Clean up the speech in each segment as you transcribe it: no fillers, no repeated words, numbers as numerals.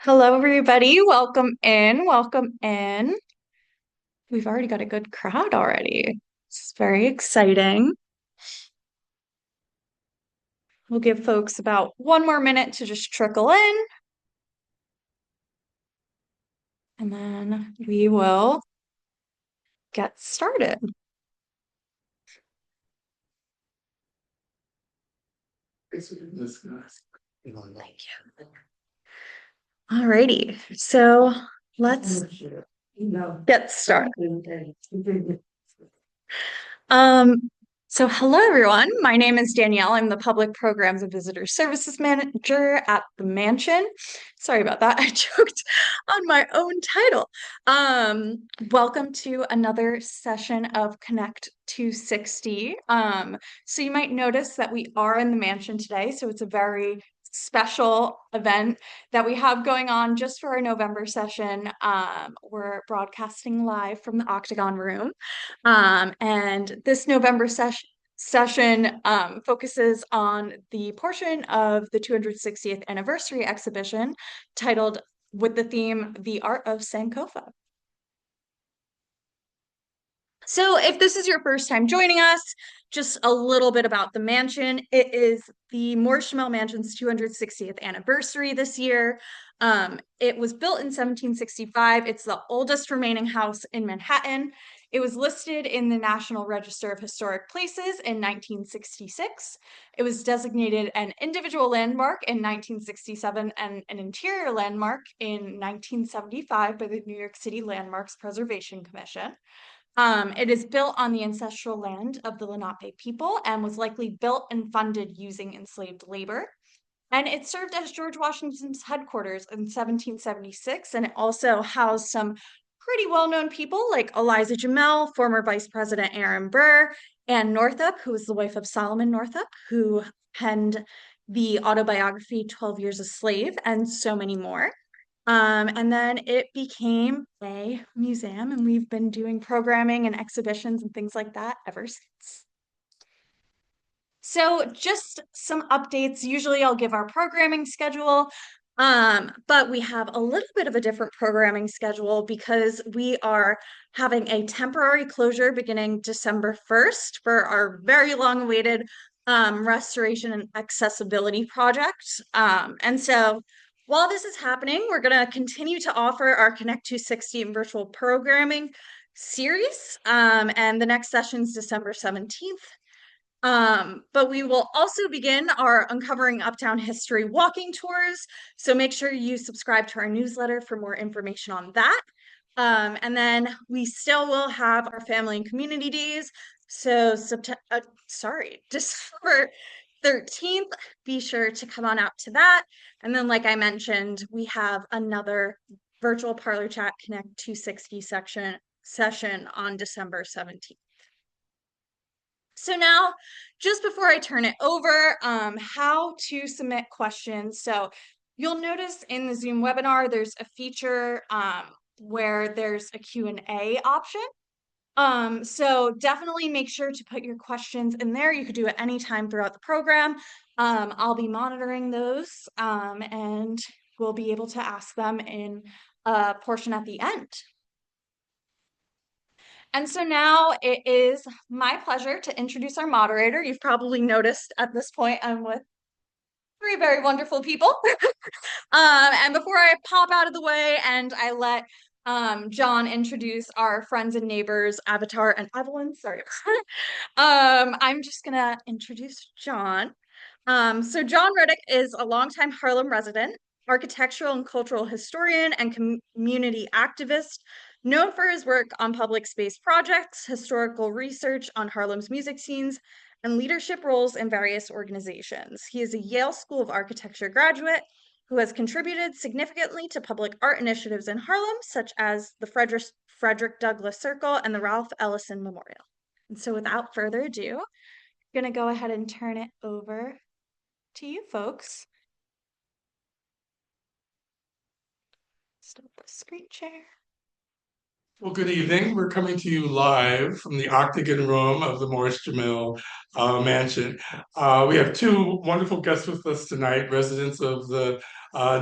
Hello, everybody. Welcome in. Welcome in. We've already got a good crowd already. It's very exciting. We'll give folks about one more minute to just trickle in, and then we will get started. Thank you. Alrighty, so let's get started. Um, so hello everyone. My name is Danielle. I'm the Public Programs and Visitor Services Manager at the Mansion. Sorry about that. I joked on my own title. Welcome to another session of Connect260. So you might notice that we are in the Mansion today, so it's a very special event that we have going on just for our November session. We're broadcasting live from the Octagon Room. And this November session focuses on the portion of the 260th anniversary exhibition titled with the theme, The Art of Sankofa. So if this is your first time joining us, just a little bit about the mansion. It is the Morris-Jumel Mansion's 260th anniversary this year. It was built in 1765. It's the oldest remaining house in Manhattan. It was listed in the National Register of Historic Places in 1966. It was designated an individual landmark in 1967 and an interior landmark in 1975 by the New York City Landmarks Preservation Commission. It is built on the ancestral land of the Lenape people and was likely built and funded using enslaved labor. And it served as George Washington's headquarters in 1776, and it also housed some pretty well-known people like Eliza Jamel, former Vice President Aaron Burr, and Northup, who was the wife of Solomon Northup, who penned the autobiography 12 Years a Slave, and so many more. And then it became a museum, and we've been doing programming and exhibitions and things like that ever since. So just some updates. Usually I'll give our programming schedule, but we have a little bit of a different programming schedule because we are having a temporary closure beginning December 1st for our very long-awaited restoration and accessibility project. And so while this is happening, we're going to continue to offer our Connect260 and virtual programming series, and the next session is December 17th. But we will also begin our Uncovering Uptown History walking tours. So make sure you subscribe to our newsletter for more information on that. And then we still will have our family and community days. So December 13th, be sure to come on out to that. And then, like I mentioned, we have another virtual Parlor Chat Connect260 session on December 17th. So now, just before I turn it over, how to submit questions. So you'll notice in the Zoom webinar, there's a feature where there's a Q&A option. So definitely make sure to put your questions in there. You could do it anytime throughout the program. I'll be monitoring those, and we'll be able to ask them in a portion at the end. And so now it is my pleasure to introduce our moderator. You've probably noticed at this point I'm with three very wonderful people. And before I pop out of the way and I let John introduce our friends and neighbors, Avatar and Evelyn, sorry. I'm just gonna introduce John. So John Reddick is a longtime Harlem resident, architectural and cultural historian, and community activist, known for his work on public space projects, historical research on Harlem's music scenes, and leadership roles in various organizations. He is a Yale School of Architecture graduate who has contributed significantly to public art initiatives in Harlem, such as the Frederick Douglass Circle and the Ralph Ellison Memorial. And so without further ado, I'm going to go ahead and turn it over to you folks. Stop the screen share. Well, good evening. We're coming to you live from the Octagon Room of the Morris-Jumel Mansion. We have two wonderful guests with us tonight, residents of the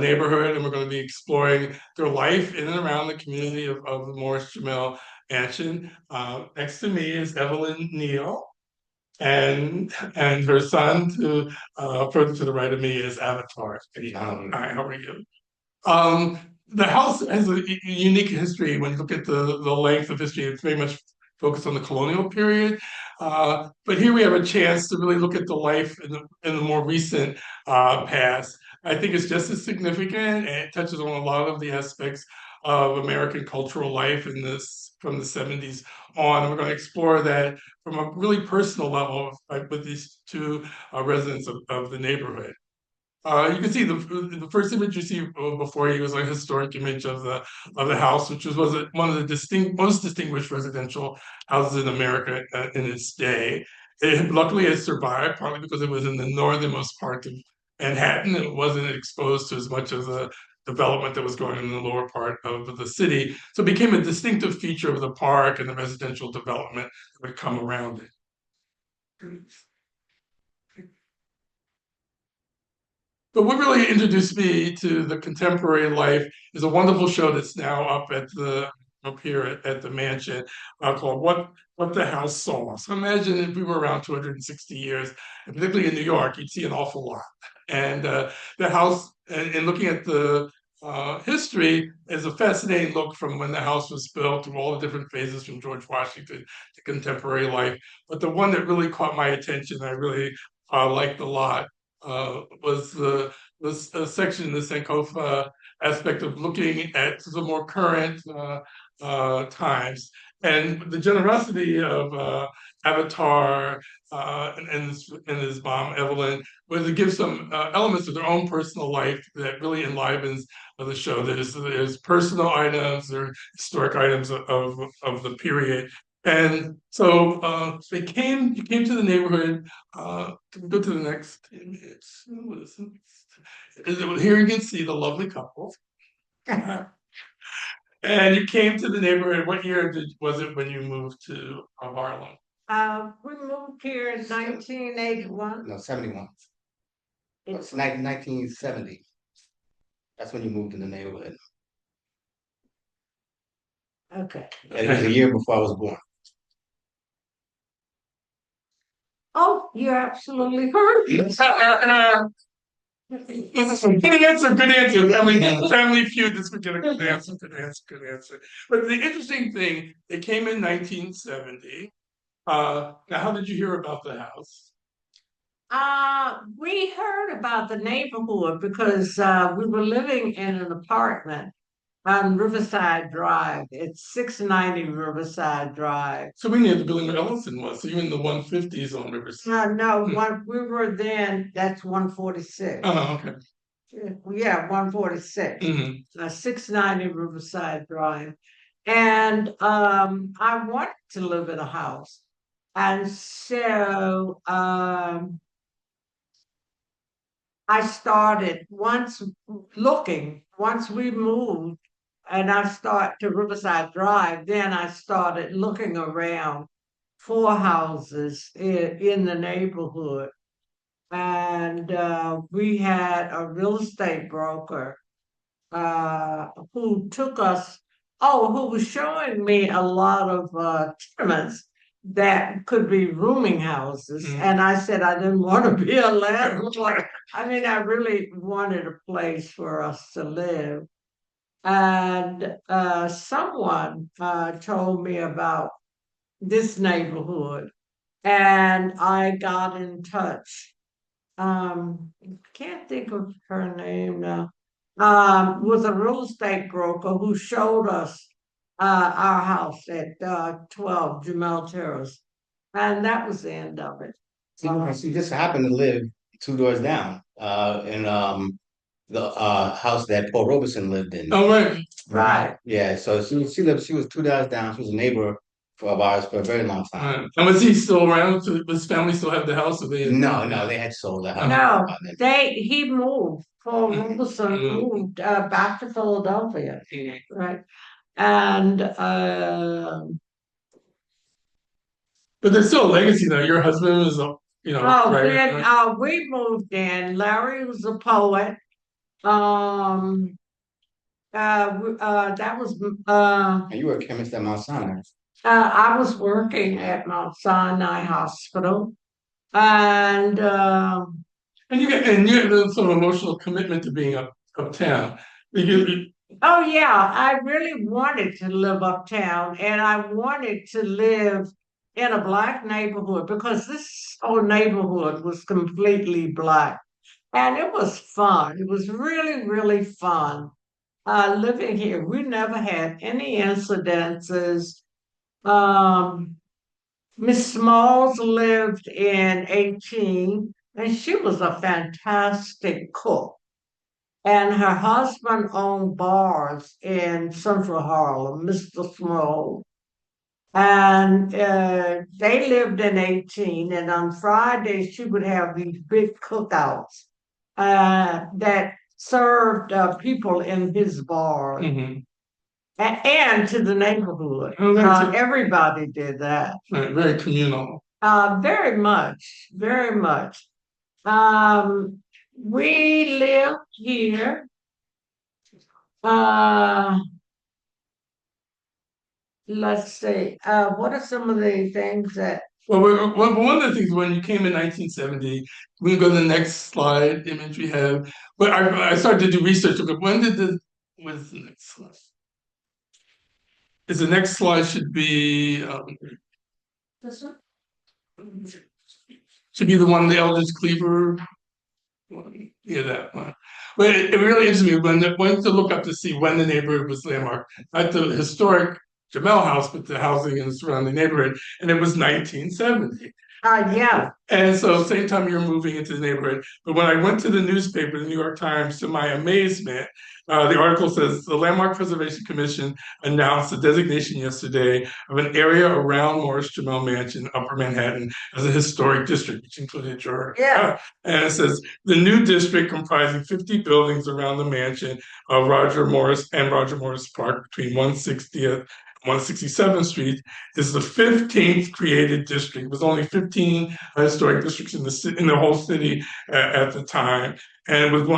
neighborhood, and we're going to be exploring their life in and around the community of the Morris-Jumel Mansion. Next to me is Evelyn Neal, and her son, further to the right of me, is Avatar. Hi, how are you? Um, the house has a unique history. When you look at the length of history, it's very much focused on the colonial period. But here we have a chance to really look at the life in the more recent past. I think it's just as significant, and it touches on a lot of the aspects of American cultural life in this from the 70s on. And we're going to explore that from a really personal level, like, with these two residents of the neighborhood. You can see the first image you see before you was a historic image of the house, which was one of the most distinguished residential houses in America in its day. Luckily, it survived partly because it was in the northernmost part of Manhattan. It wasn't exposed to as much of the development that was going on in the lower part of the city, so it became a distinctive feature of the park and the residential development that would come around it. But what really introduced me to the contemporary life is a wonderful show that's now up here at the mansion called What the House Saw. So imagine if we were around 260 years, and particularly in New York, you'd see an awful lot. And the house, and looking at the history, is a fascinating look from when the house was built through all the different phases from George Washington to contemporary life. But the one that really caught my attention, I really liked a lot, was the section, the Sankofa aspect of looking at the more current times, and the generosity of Avatar and his mom Evelyn was to give some elements of their own personal life that really enlivens the show. There's personal items, there historic items of the period. And so you came to the neighborhood. Go to the next image. Here you can see the lovely couple. And you came to the neighborhood. What year was it when you moved to Harlem? We moved here in 1981. No, 71. It's 1970. That's when you moved in the neighborhood. Okay. And it was a year before I was born. Oh, you're absolutely correct. Good answer, good answer. Family Feud, this would get a good answer, good answer, good answer. But the interesting thing, it came in 1970. Now, how did you hear about the house? We heard about the neighborhood because we were living in an apartment on Riverside Drive. It's 690 Riverside Drive. So we knew the building where Ellison was. So you're in the 150s on Riverside. No, we were then, that's 146. Oh, okay. Yeah, 146. Mm-hmm. 690 Riverside Drive. And I wanted to live in a house. And so I started once we moved and I start to Riverside Drive, then I started looking around for houses in the neighborhood. And we had a real estate broker who who was showing me a lot of tenements that could be rooming houses. And I said I didn't want to be a landlord. I mean, I really wanted a place for us to live. And someone told me about this neighborhood, and I got in touch. I can't think of her name now. Was a real estate broker who showed us our house at 12 Jamel Terrace. And that was the end of it. She just happened to live two doors down in the house that Paul Robeson lived in. Oh, right. Right. Yeah, so she was two doors down. She was a neighbor of ours for a very long time. And was he still around? Does his family still have the house? Or No, they had sold the house. No, he moved. Paul Robeson moved back to Philadelphia. Right. And But there's still a legacy though. Your husband was a, then right? we moved in. Larry was a poet. Um, that was And you were a chemist at Mount Sinai. I was working at Mount Sinai Hospital, and And you had some emotional commitment to being uptown. oh yeah, I really wanted to live uptown, and I wanted to live in a black neighborhood because this whole neighborhood was completely black, and it was fun. It was really, really fun living here. We never had any incidences. Um, Miss Smalls lived in 18, and she was a fantastic cook. And her husband owned bars in Central Harlem, Mr. Smalls. And they lived in 18, and on Fridays she would have these big cookouts that served people in his bar Mhm. and to the neighborhood. Oh, Everybody did that. right, very communal. Very much, very much. We lived here. Uh, let's see. What are some of the things that? Well, one of the things when you came in 1970, we can go to the next slide image we have. But I started to do research. But when's the next slide? Is the next slide should be This one? should be the one the Eldridge Cleaver. Yeah, that one. But it really interests me when to look up to see when the neighborhood was landmarked, not the historic Jamel House, but the housing in the surrounding neighborhood, and it was 1970. Yeah. And so same time you're moving into the neighborhood. But when I went to the newspaper, the New York Times, to my amazement, the article says the Landmark Preservation Commission announced the designation yesterday of an area around Morris-Jumel Mansion, Upper Manhattan, as a historic district, which included your and it says the new district comprising 50 buildings around the mansion of Roger Morris and Roger Morris Park between 160th 167th Street is the 15th created district. It was only 15 historic districts in the whole city at the time, and it was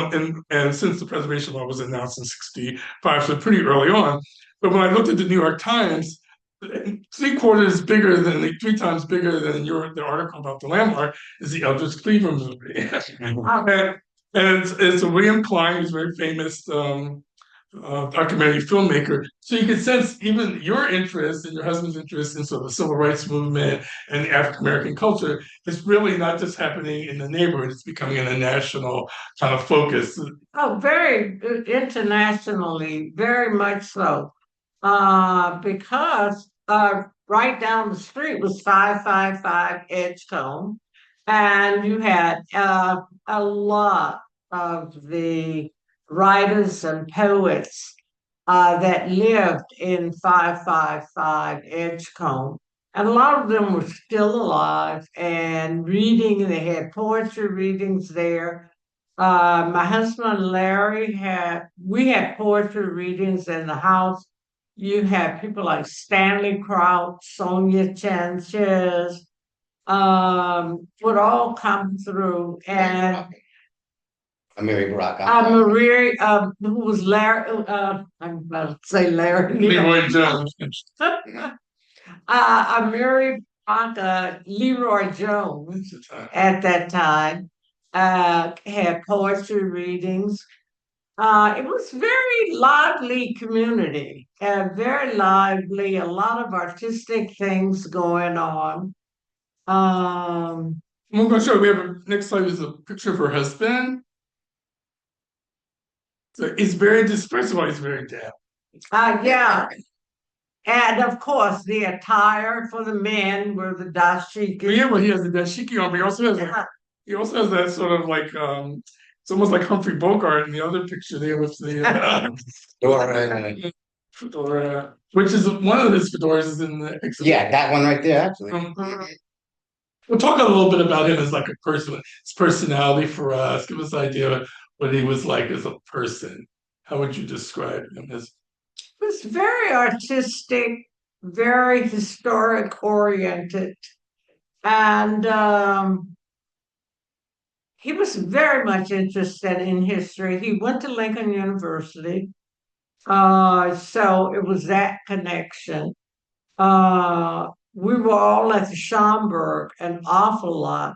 and since the preservation law was announced in '65, so pretty early on. But when I looked at the New York Times, 3/4 bigger than three times bigger than the article about the landmark is the Eldridge Cleaver movie, and it's William Klein, who's a very famous documentary filmmaker. So you can sense even your interest and your husband's interest in sort of the civil rights movement and African American culture is really not just happening in the neighborhood, it's becoming a national kind of focus. Oh, very internationally, very much so. Because right down the street was 555 Edgecombe, and you had a lot of the writers and poets that lived in 555 Edgecombe. And a lot of them were still alive and reading. They had poetry readings there. My husband Larry we had poetry readings in the house. You had people like Stanley Crouch, Sonia Sanchez, would all come through. And Amiri Baraka. Marie, who was Larry, I'm about to say Larry Neal. Leroy Jones. Amiri Baraka, Leroy Jones at that time had poetry readings. It was very lively community, very lively, a lot of artistic things going on. I'm going to show we have next slide is a picture of her husband. So he's very dispersed, he's very deaf. Yeah. And of course, the attire for the men were the dashiki. Yeah, well, he has the dashiki on, but he also has that sort of like it's almost like Humphrey Bogart in the other picture there with the fedora, which is one of his fedoras is in the exhibit. Yeah, that one right there, actually. We'll talk a little bit about him as like a person, his personality for us. Give us an idea of what he was like as a person. How would you describe him as? was very artistic, very historic oriented, and he was very much interested in history. He went to Lincoln University, so it was that connection. We were all at the Schomburg an awful lot.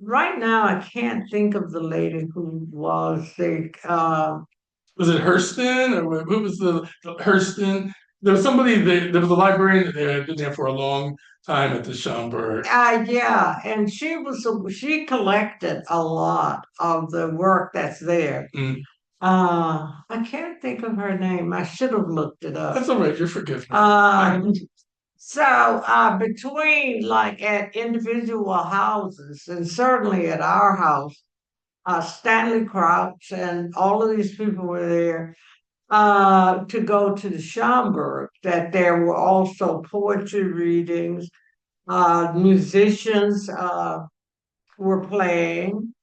Right now, I can't think of the lady who was the Was it Hurston or who was the Hurston? There was somebody there was a librarian that had been there for a long time at the Schomburg. yeah, and she collected a lot of the work that's there. Mm. I can't think of her name. I should have looked it up. That's all right, you're forgiven. So between like at individual houses and certainly at our house, Stanley Crouch and all of these people were there to go to the Schomburg, that there were also poetry readings, musicians were playing.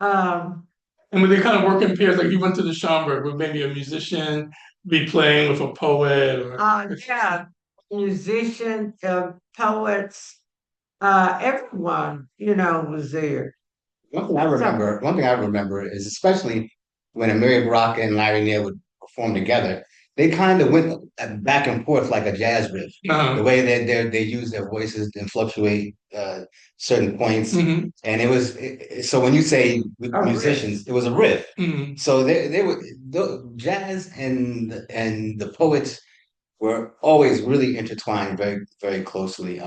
Um, And when they kind of work in pairs, like you went to the Schomburg, would maybe a musician be playing with a poet or yeah, musicians, poets, everyone, was there. One thing I remember is especially when Amelia Baraka and Larry Neal would perform together, they kind of went back and forth like a jazz riff. The way that they use their voices and fluctuate certain points, and so when you say musicians, it was a riff. So they were the jazz and the poets were always really intertwined very very closely.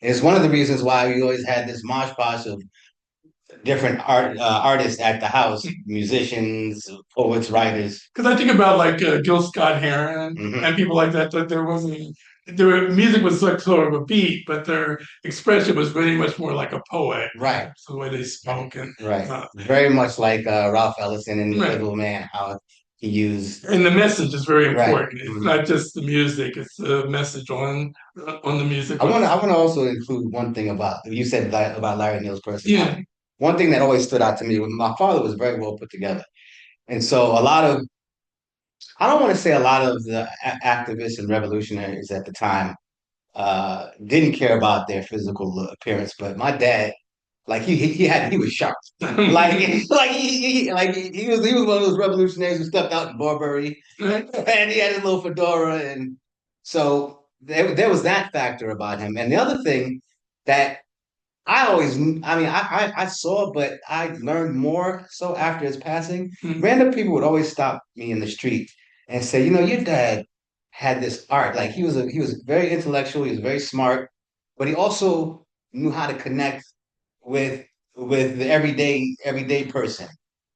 It's one of the reasons why we always had this mosh posh of different artists at the house, musicians, poets, writers. Because I think about like Gil Scott Heron and people like that, that their music was like sort of a beat, but their expression was very much more like a poet. Right. So the way they spoke and very much like Ralph Ellison in The Little Man, how he used. And the message is very important. It's not just the music; it's the message on the music. I want to also include one thing about you said about Larry Neal's personality. Yeah. One thing that always stood out to me was my father was very well put together, and so a lot of I don't want to say a lot of the activists and revolutionaries at the time didn't care about their physical appearance, but my dad, like he was sharp, like he was one of those revolutionaries who stepped out in Burberry, and he had his little fedora, and so there was that factor about him, and the other thing that I saw, but I learned more so after his passing. Random people would always stop me in the street and say, your dad had this art. Like he was very intellectual, he was very smart, but he also knew how to connect with the everyday person.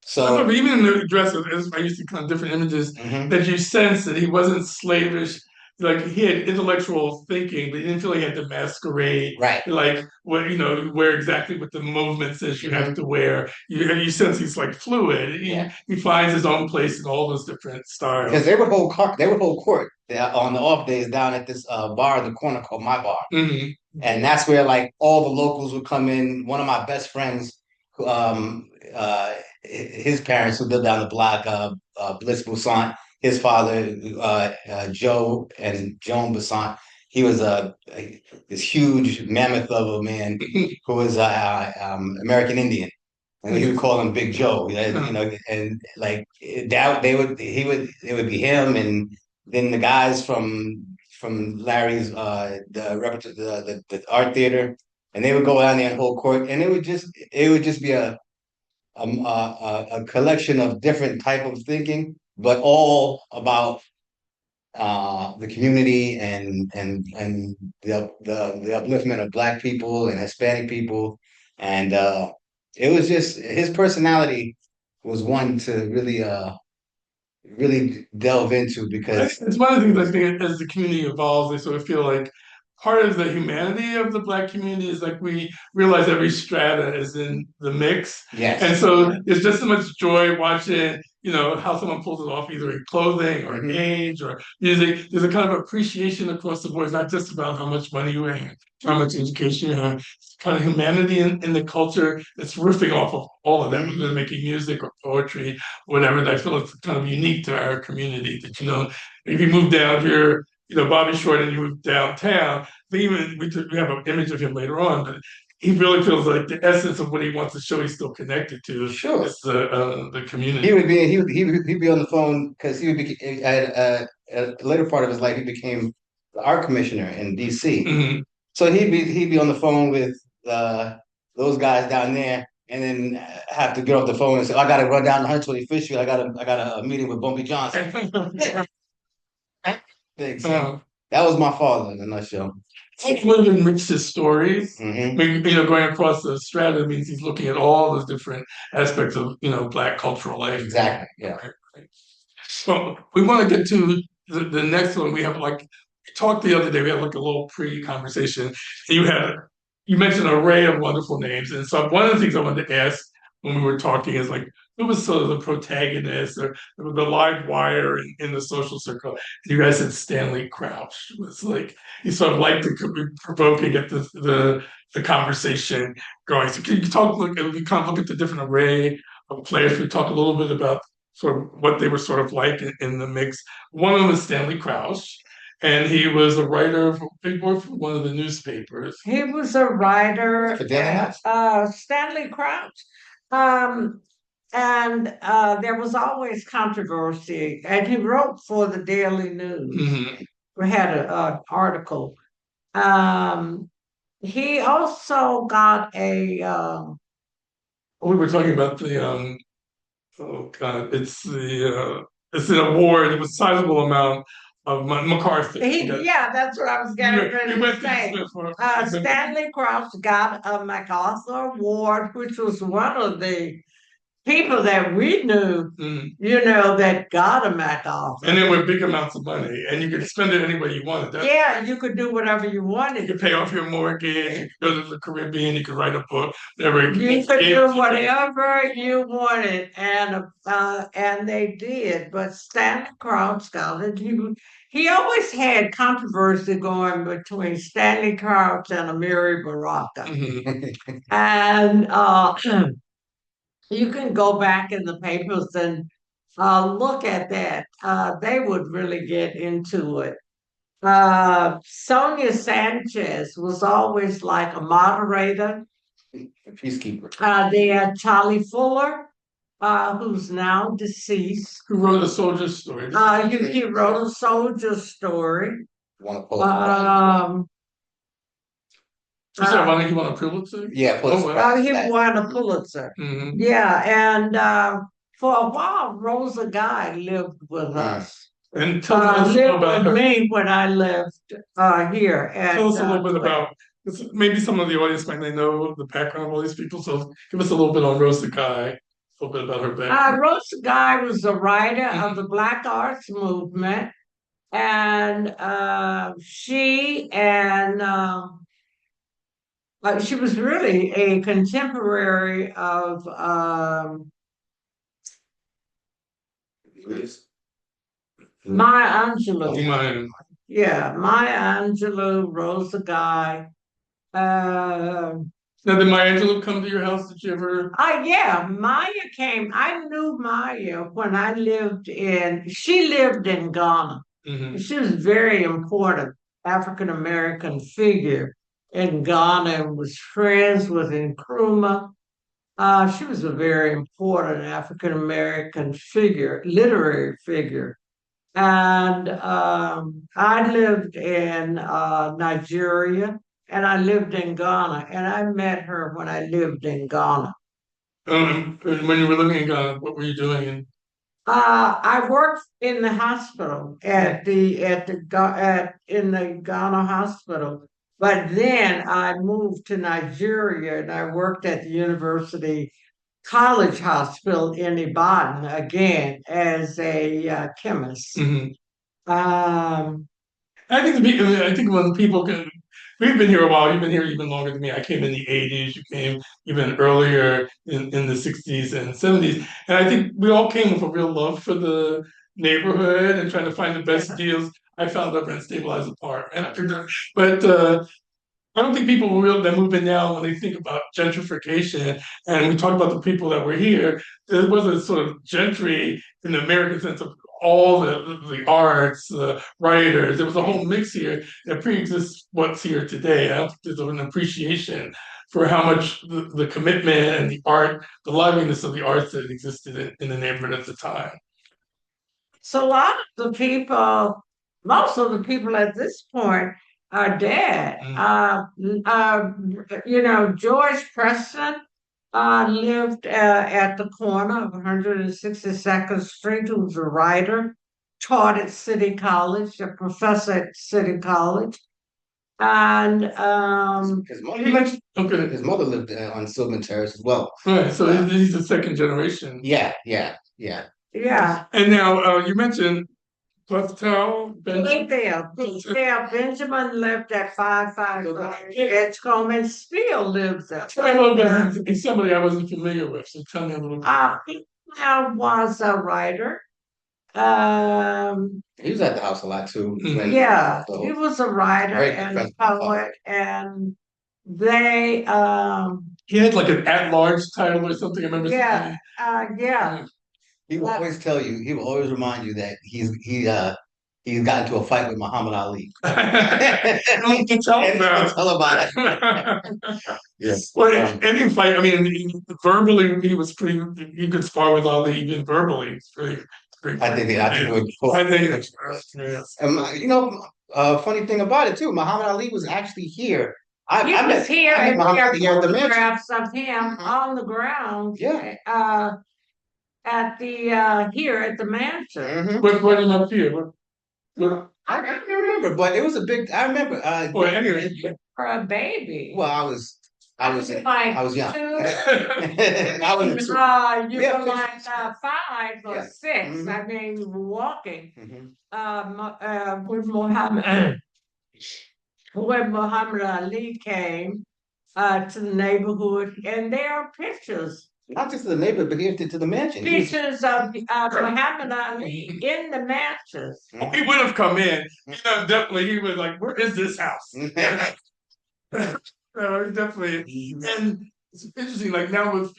So I remember even in the dress, I used to kind of different images that you sense that he wasn't slavish. Like he had intellectual thinking, but he didn't feel like he had to masquerade. Right. Like what wear exactly what the movement says you have to wear. You sense he's like fluid. He finds his own place in all those different styles. Because they would hold court on the off days down at this bar in the corner called My Bar. And that's where like all the locals would come in. One of my best friends, his parents who lived down the block, Bliss Boussaint, his father, Joe and Joan Boussaint. He was this huge mammoth of a man who was American Indian, and he would call him Big Joe. And like that, it would be him, and then the guys from Larry's the art theater, and they would go down there and hold court, and it would just be a collection of different type of thinking, but all about the community and the upliftment of Black people and Hispanic people, and it was just his personality was one to really delve into, because it's one of the things I think as the community evolves, I sort of feel like part of the humanity of the Black community is like we realize every strata is in the mix. Yes. And so there's just so much joy watching, how someone pulls it off either in clothing or in age or music. There's a kind of appreciation across the board. It's not just about how much money you have, how much education you have. It's kind of humanity in the culture that's riffing off of all of that, whether they're making music or poetry, whatever. And I feel it's kind of unique to our community that, if you move down here, Bobby Short and you move downtown, we have an image of him later on, but he really feels like the essence of what he wants to show he's still connected to Sure. is the community. He'd be on the phone because he would be at a later part of his life. He became the art commissioner in DC. So he'd be on the phone with those guys down there, and then have to get off the phone and say, "I got to run down to 125th Street. I got a meeting with Bumpy Johnson." That was my father in a nutshell. It's really enriched his stories. Going across the strata means he's looking at all the different aspects of, Black cultural life. Exactly. Yeah. Right. So we want to get to the next one. We have we talked the other day, we had a little pre-conversation. You mentioned an array of wonderful names. And so one of the things I wanted to ask when we were talking is who was sort of the protagonist or the live wire in the social circle? You guys said Stanley Crouch was he sort of liked to provoke and get the conversation going. So can you we kind of look at the different array of players? We talk a little bit about sort of what they were sort of like in the mix. One of them was Stanley Crouch. And he was a writer for one of the newspapers. He was a writer, Stanley Crouch. And there was always controversy. And he wrote for the Daily News. We had an article. He also got a... we were talking about the... it's an award. It was a sizable amount of MacArthur. That's what I was getting ready to say. Stanley Crouch got a MacArthur Award, which was one of the people that we knew, that got a MacArthur. And they were big amounts of money, and you could spend it any way you wanted. You could do whatever you wanted. You could pay off your mortgage, you could go to the Caribbean, you could write a book, whatever. You could do whatever you wanted, and they did. But Stanley Crouch got it. He always had controversy going between Stanley Crouch and Amiri Baraka. And you can go back in the papers and look at that. They would really get into it. Sonia Sanchez was always like a moderator. A peacekeeper. They had Charlie Fuller, who's now deceased. Who wrote a soldier story. He wrote a soldier story. He won a Pulitzer? Yeah, Pulitzer. He won a Pulitzer. Yeah, and for a while, Rosa Guy lived with us. And tell us about with me when I lived here. Tell us a little bit about, maybe some of the audience might not know the background of all these people, so give us a little bit on Rosa Guy, a little bit about her background. Rosa Guy was a writer of the Black Arts Movement, and she was really a contemporary of Maya Angelou. Maya Angelou, Rosa Guy. Now, did Maya Angelou come to your house? Did you ever? Yeah, Maya came. I knew Maya when she lived in Ghana. She was a very important African-American figure in Ghana and was friends with Nkrumah. She was a very important African-American figure, literary figure. And I lived in Nigeria, and I lived in Ghana, and I met her when I lived in Ghana. When you were living in Ghana, what were you doing? I worked in the hospital in the Ghana hospital. But then I moved to Nigeria, and I worked at the University College Hospital in Ibadan again as a chemist. I think when people we've been here a while. You've been here even longer than me. I came in the 80s. You came even earlier in the 60s and 70s. And I think we all came with a real love for the neighborhood and trying to find the best deals. I found a rent stabilized apartment. But I don't think people will that move in now when they think about gentrification. And we talk about the people that were here. There was a sort of gentry in the American sense of all the arts, the writers. There was a whole mix here that pre-exists what's here today. I don't think there's an appreciation for how much the commitment and the art, the liveliness of the arts that existed in the neighborhood at the time. So a lot of the people, most of the people at this point are dead. George Preston lived at the corner of 162nd Street, who was a writer, taught at City College, a professor at City College. And his mother lived on Sylvan Terrace as well. Right, so he's the second generation. Yeah. And now you mentioned Benjamin. Benjamin lived at 555 Edgecombe and still lives there. It's somebody I wasn't familiar with, so tell me a little bit. He was a writer. He was at the house a lot too. He was a writer and a poet, and they he had like an at-large title or something. I remember. He will always tell you. He will always remind you that he's got into a fight with Muhammad Ali. Tell about it. Yes. Well, any fight. I mean, verbally, he was pretty. He could spar with Ali even verbally. I think funny thing about it too, Muhammad Ali was actually here. He was here, and we have photographs of him on the ground. At the here at the mansion. What brought him up here? I can't remember, but it was a big. I remember. Anyway, for a baby. Well, I was young. I was young. You were like 5 or 6. Mm-hmm. I mean, you were walking. Mm-hmm. When Muhammad Ali came to the neighborhood, and there are pictures. Not just to the neighborhood, but here to the mansion. Pictures of Muhammad Ali in the mansion. He would have come in. Definitely, he was like, "Where is this house?" Definitely. And it's interesting, like now with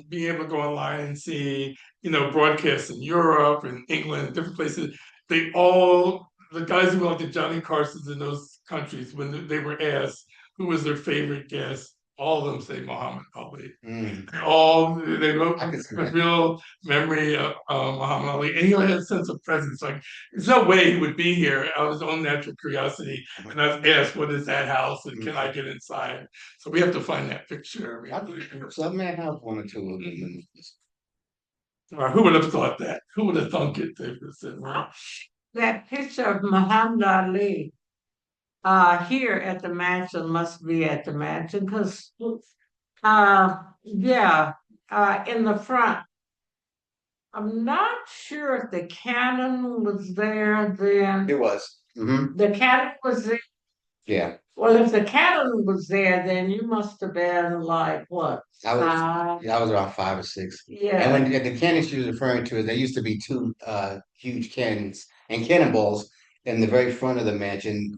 being able to go online and see, broadcasts in Europe and England and different places, the guys who went to Johnny Carson's in those countries, when they were asked who was their favorite guest, all of them say Muhammad Ali. They wrote a real memory of Muhammad Ali, and he had a sense of presence. Like there's no way he would be here out of his own natural curiosity. And I was asked, "What is that house? And can I get inside?" So we have to find that picture. Some may have one or two of them. Who would have thought that? Who would have thunk it? That picture of Muhammad Ali here at the mansion must be at the mansion because in the front, I'm not sure if the cannon was there then. It was. Mm-hmm. The cannon was there. Yeah. Well, if the cannon was there, then you must have been like what? I was around 5 or 6. Yeah. And when the cannons she was referring to, there used to be 2 huge cannons and cannonballs in the very front of the mansion,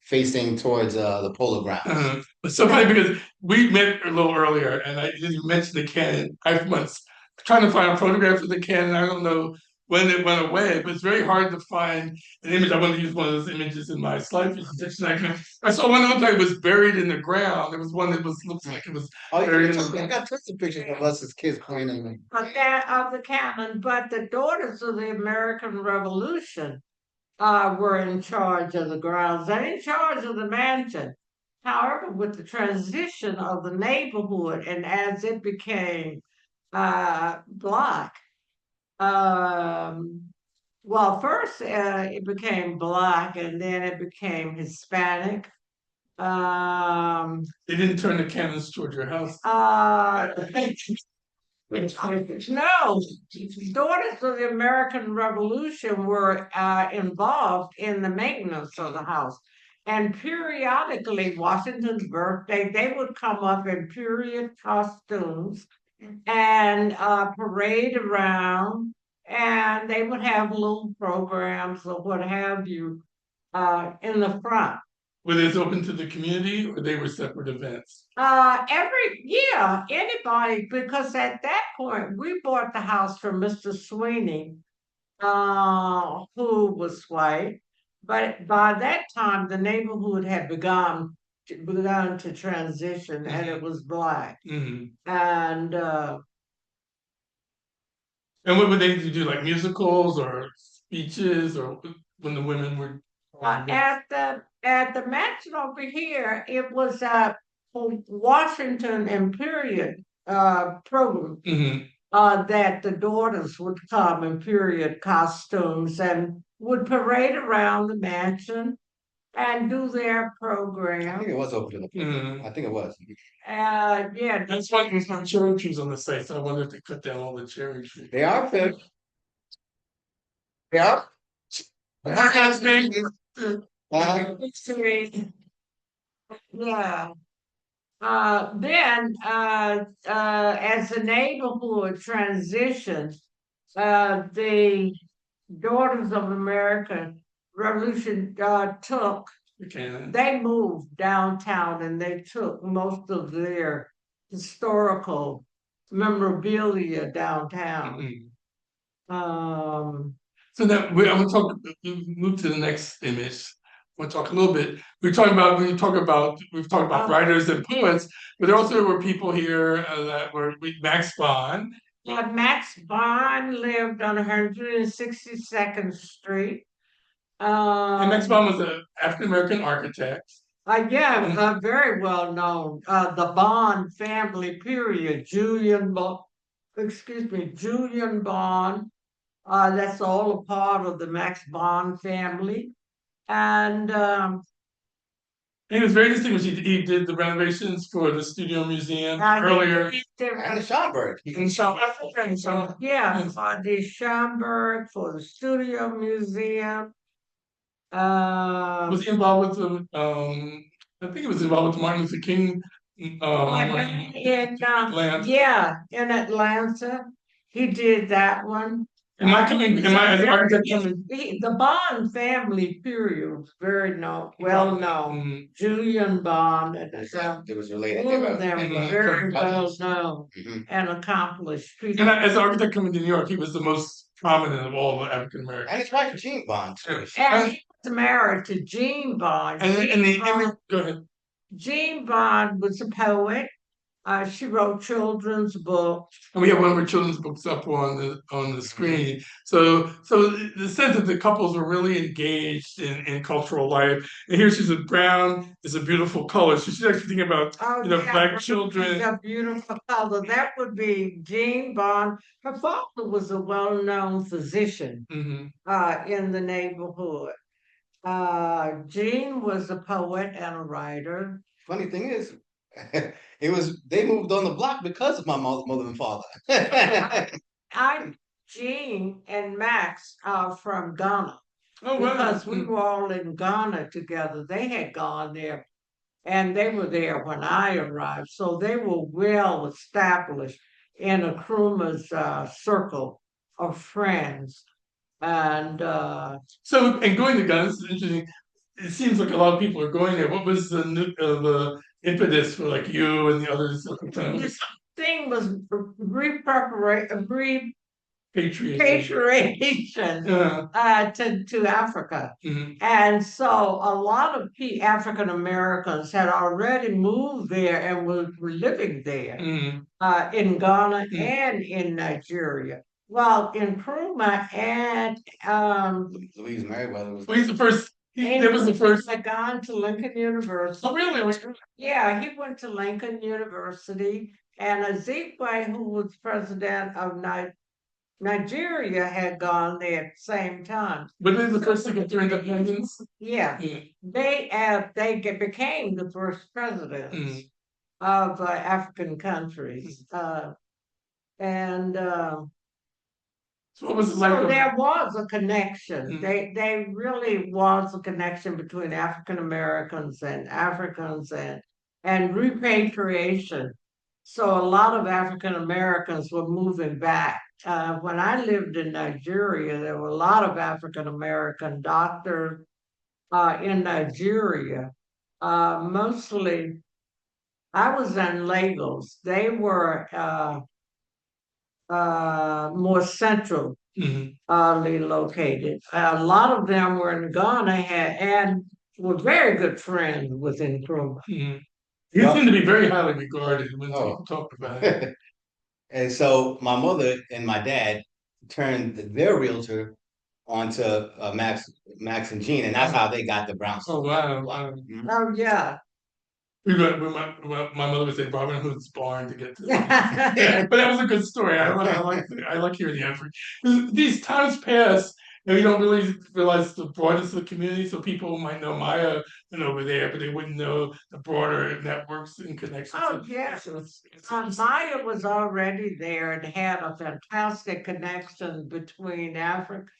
facing towards the polo grounds. It's so funny because we met a little earlier, and you mentioned the cannon. I was trying to find a photograph of the cannon. I don't know when it went away, but it's very hard to find an image. I want to use one of those images in my slide presentation. I saw one that looked like it was buried in the ground. There was one that looks like it was buried in the ground. I got tons of pictures of us as kids playing in them. But that of the cannon, but the Daughters of the American Revolution were in charge of the grounds and in charge of the mansion. However, with the transition of the neighborhood and as it became black, first it became black and then it became Hispanic. They didn't turn the cannons toward your house. No, Daughters of the American Revolution were involved in the maintenance of the house. And periodically, Washington's birthday, they would come up in period costumes and parade around, and they would have little programs or what have you in the front. Were these open to the community or they were separate events? Anybody, because at that point we bought the house from Mr. Sweeney, who was white, but by that time the neighborhood had begun to transition, and it was black. And what would they do, like musicals or speeches, or when the women were? at the mansion over here, it was a Washington and period program. That the daughters would come in period costumes and would parade around the mansion and do their I program. think it was open to the public. I think it was. Yeah, That's why there's no cherry trees on the site, so I wonder if they cut down all the cherry trees. They are fair. They are. yeah. Then, as the neighborhood transitioned, the Daughters of American Revolution they moved downtown and they took most of their historical memorabilia downtown. So now I'm gonna move to the next image. I want to talk a little bit. We've talked about writers and poets, but there also were people here that were Max Bond. Yeah, Max Bond lived on 162nd Street. And Max Bond was an African American architect. Very well known. The Bond family, period. Julian Bond. That's all a part of the Max Bond family. And he was very distinguished. He did the renovations for the Studio Museum earlier. And the Schomburg. The Schomburg for the Studio Museum. Was he involved with the? I think he was involved with the Martin Luther King. In Atlanta, he did that one. The Bond family, period, was very well known. Julian Bond and it was related. All of them were very well known and accomplished people. And as an architect coming to New York, he was the most prominent of all the African Americans. And his wife, Jean Bond, too. And he was married to Jean Bond. Go ahead. Jean Bond was a poet. She wrote children's books. And we have one of her children's books up on the screen. So the sense that the couples were really engaged in cultural life. And here she's with brown. It's a beautiful color. So she's actually thinking about black children. A beautiful color. That would be Jean Bond. Her father was a well-known physician in the neighborhood. Jean was a poet and a writer. Funny thing is, they moved on the block because of my mother and father. Jean and Max are from Ghana. Oh, wow. Because we were all in Ghana together. They had gone there, and they were there when I arrived. So they were well established in Nkrumah's circle of friends. And going to Ghana, this is interesting. It seems like a lot of people are going there. What was the impetus for like you and the others? This thing was repatriation to Africa. And so a lot of African Americans had already moved there and were living there in Ghana and in Nigeria. Well, in Nkrumah and Louise Merriweather was the first. He was the first. Had gone to Lincoln University. Oh, really? Yeah, he went to Lincoln University, and Ezekwe, who was president of Nigeria, had gone there at the same time. But they were the first to get their independence. Yeah, they became the first presidents of African countries, and So what was it like? So there was a connection. Mhm. They really was a connection between African Americans and Africans and repatriation. So a lot of African Americans were moving back. When I lived in Nigeria, there were a lot of African American doctors in Nigeria. Mostly, I was in Lagos. They were more central Mhm. located. A lot of them were in Ghana and were very good friends with Nkrumah. Mhm. You seem to be very highly regarded when people talk about it. And so my mother and my dad turned their realtor onto Max and Jean, and that's how they got the brownstone. Oh, wow, wow. Mhm. Oh yeah. My mother would say Robin Hood's barn to get to yeah, but that was a good story. I like hearing the effort. These times pass and we don't really realize the broadness of the community. So people might know Maya and over there, but they wouldn't know the broader networks and connections. Oh yes. Maya was already there and had a fantastic connection between Africa,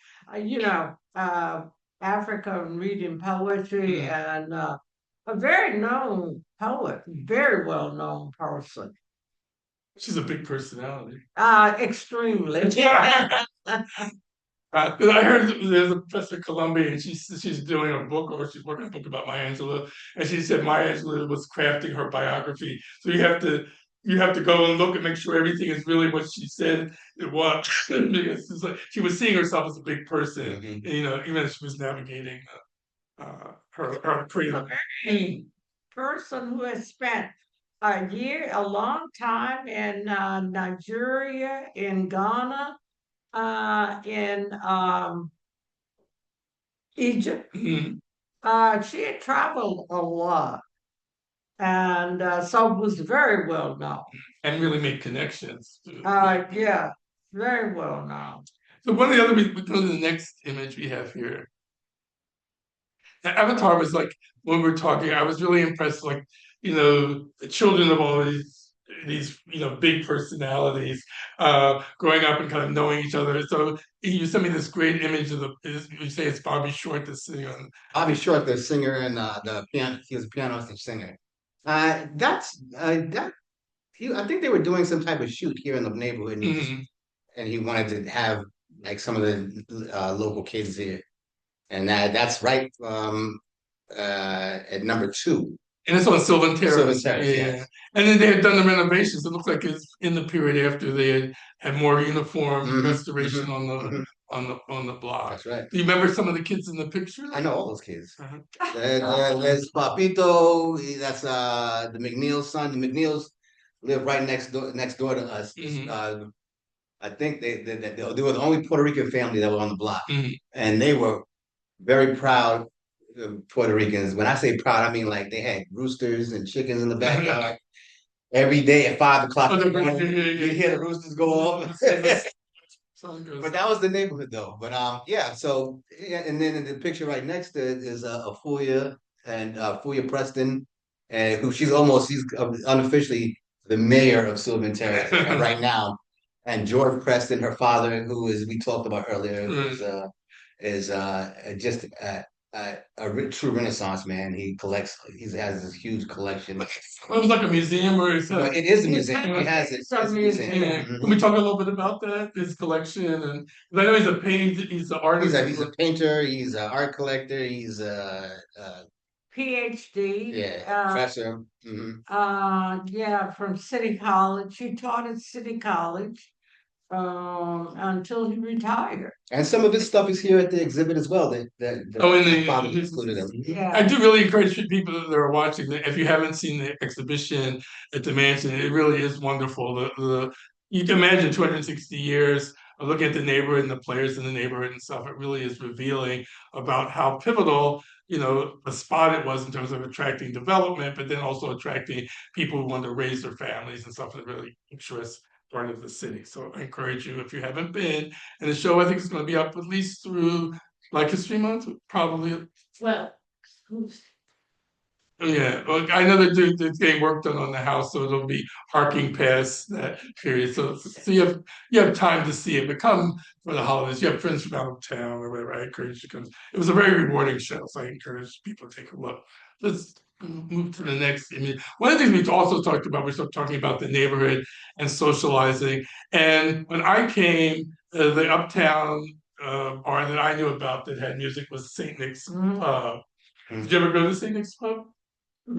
Africa and reading poetry and a very known poet, very well known person. She's a big personality. Extremely. I heard there's a professor at Columbia, and she's doing a book, or she's working on a book about Maya Angelou, and she said Maya Angelou was crafting her biography. So you have to go and look and make sure everything is really what she said it was. Because it's like she was seeing herself as a big person, and, even as she was navigating her freedom. Person who has spent a long time in Nigeria, in Ghana, in Egypt. Mhm. She had traveled a lot, and so was very well known. And really make connections. Yeah, very well known. So one of the other, we go to the next image we have here. The Avatar was like, when we were talking, I was really impressed, like, the children of all these big personalities growing up and kind of knowing each other. So you sent me this great image of you say it's Bobby Short that's sitting on. Bobby Short, the singer and the piano, he was a pianist and singer. I think they were doing some type of shoot here in the neighborhood, and he wanted to have like some of the local kids here, and that's right at number 2. And it's on Sylvan Terrace. Sylvan Terrace, Yeah. yes. And then they had done the renovations. It looked like it's in the period after they had more uniform restoration on the block. That's right. Do you remember some of the kids in the picture? I know all those kids. There's Papito. That's the McNeal's son. The McNeals live right next door to us. I think they were the only Puerto Rican family that were on the block, and they were very proud Puerto Ricans. When I say proud, I mean like they had roosters and chickens in the backyard. Every day at 5 o'clock in the morning, you hear the roosters go off. But that was the neighborhood though. But yeah, so and then in the picture right next to it is Fuya and Fuya Preston, and she's unofficially the mayor of Sylvan Terrace right now. And George Preston, her father, who we talked about earlier, is just a true Renaissance man. He has this huge collection. It was like a museum or something. No, it is a museum. He has it. It's a museum. Can we talk a little bit about that? His collection, and I know he's a painter. He's an artist. He's a painter. He's an art collector. He's a PhD. Professor. Yeah, from City College. He taught at City College until he retired. And some of his stuff is here at the exhibit as well. Included him. Yeah. I do really encourage people that are watching that if you haven't seen the exhibition at the mansion, it really is wonderful. You can imagine 260 years of looking at the neighborhood and the players in the neighborhood and stuff. It really is revealing about how pivotal the spot it was in terms of attracting development, but then also attracting people who want to raise their families and stuff that really interests part of the city. So I encourage you if you haven't been. And the show I think is going to be up at least through Black History Month, probably. Well, Yeah, well, I know they're getting work done on the house, so it'll be harking past that period. So you have time to see it. But come for the holidays, you have friends from out of town or whatever. I encourage you to come. It was a very rewarding show, so I encourage people to take a look. Let's move to the next image. One of the things we also talked about, we started talking about the neighborhood and socializing. And when I came, the uptown bar that I knew about that had music was St. Nick's Pub. Did you ever go to St. Nick's Pub?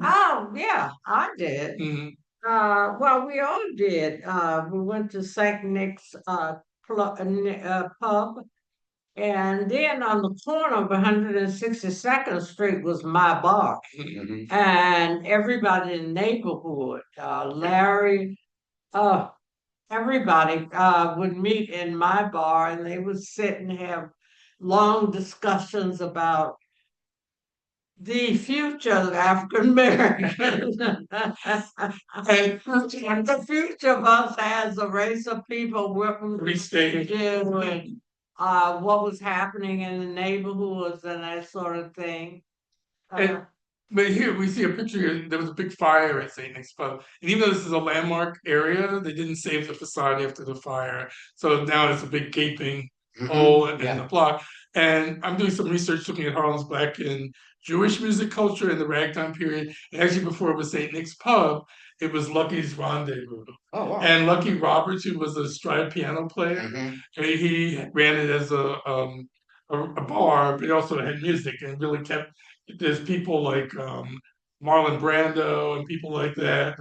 Oh, yeah, I did. Mhm. Well, we all did. We went to St. Nick's pub, and then on the corner of 162nd Street was my bar. Mhm. And everybody in the neighborhood, Larry, everybody would meet in my bar, and they would sit and have long discussions about the future of African Americans and the future of us as a race of people, what we Restating. do, and what was happening in the neighborhoods and that sort of thing. And but here we see a picture here. There was a big fire at St. Nick's Pub, and even though this is a landmark area, they didn't save the facade after the fire. So now it's a big gaping hole in Yeah. the block. And I'm doing some research looking at Harlem's Black and Jewish music culture in the ragtime period. And actually, before it was St. Nick's Pub, it was Lucky's Rendezvous. Oh, wow. And Lucky Roberts, who was a stride piano player, Mhm. he ran it as a bar, but he also had music and really kept. There's people like Marlon Brando and people like that.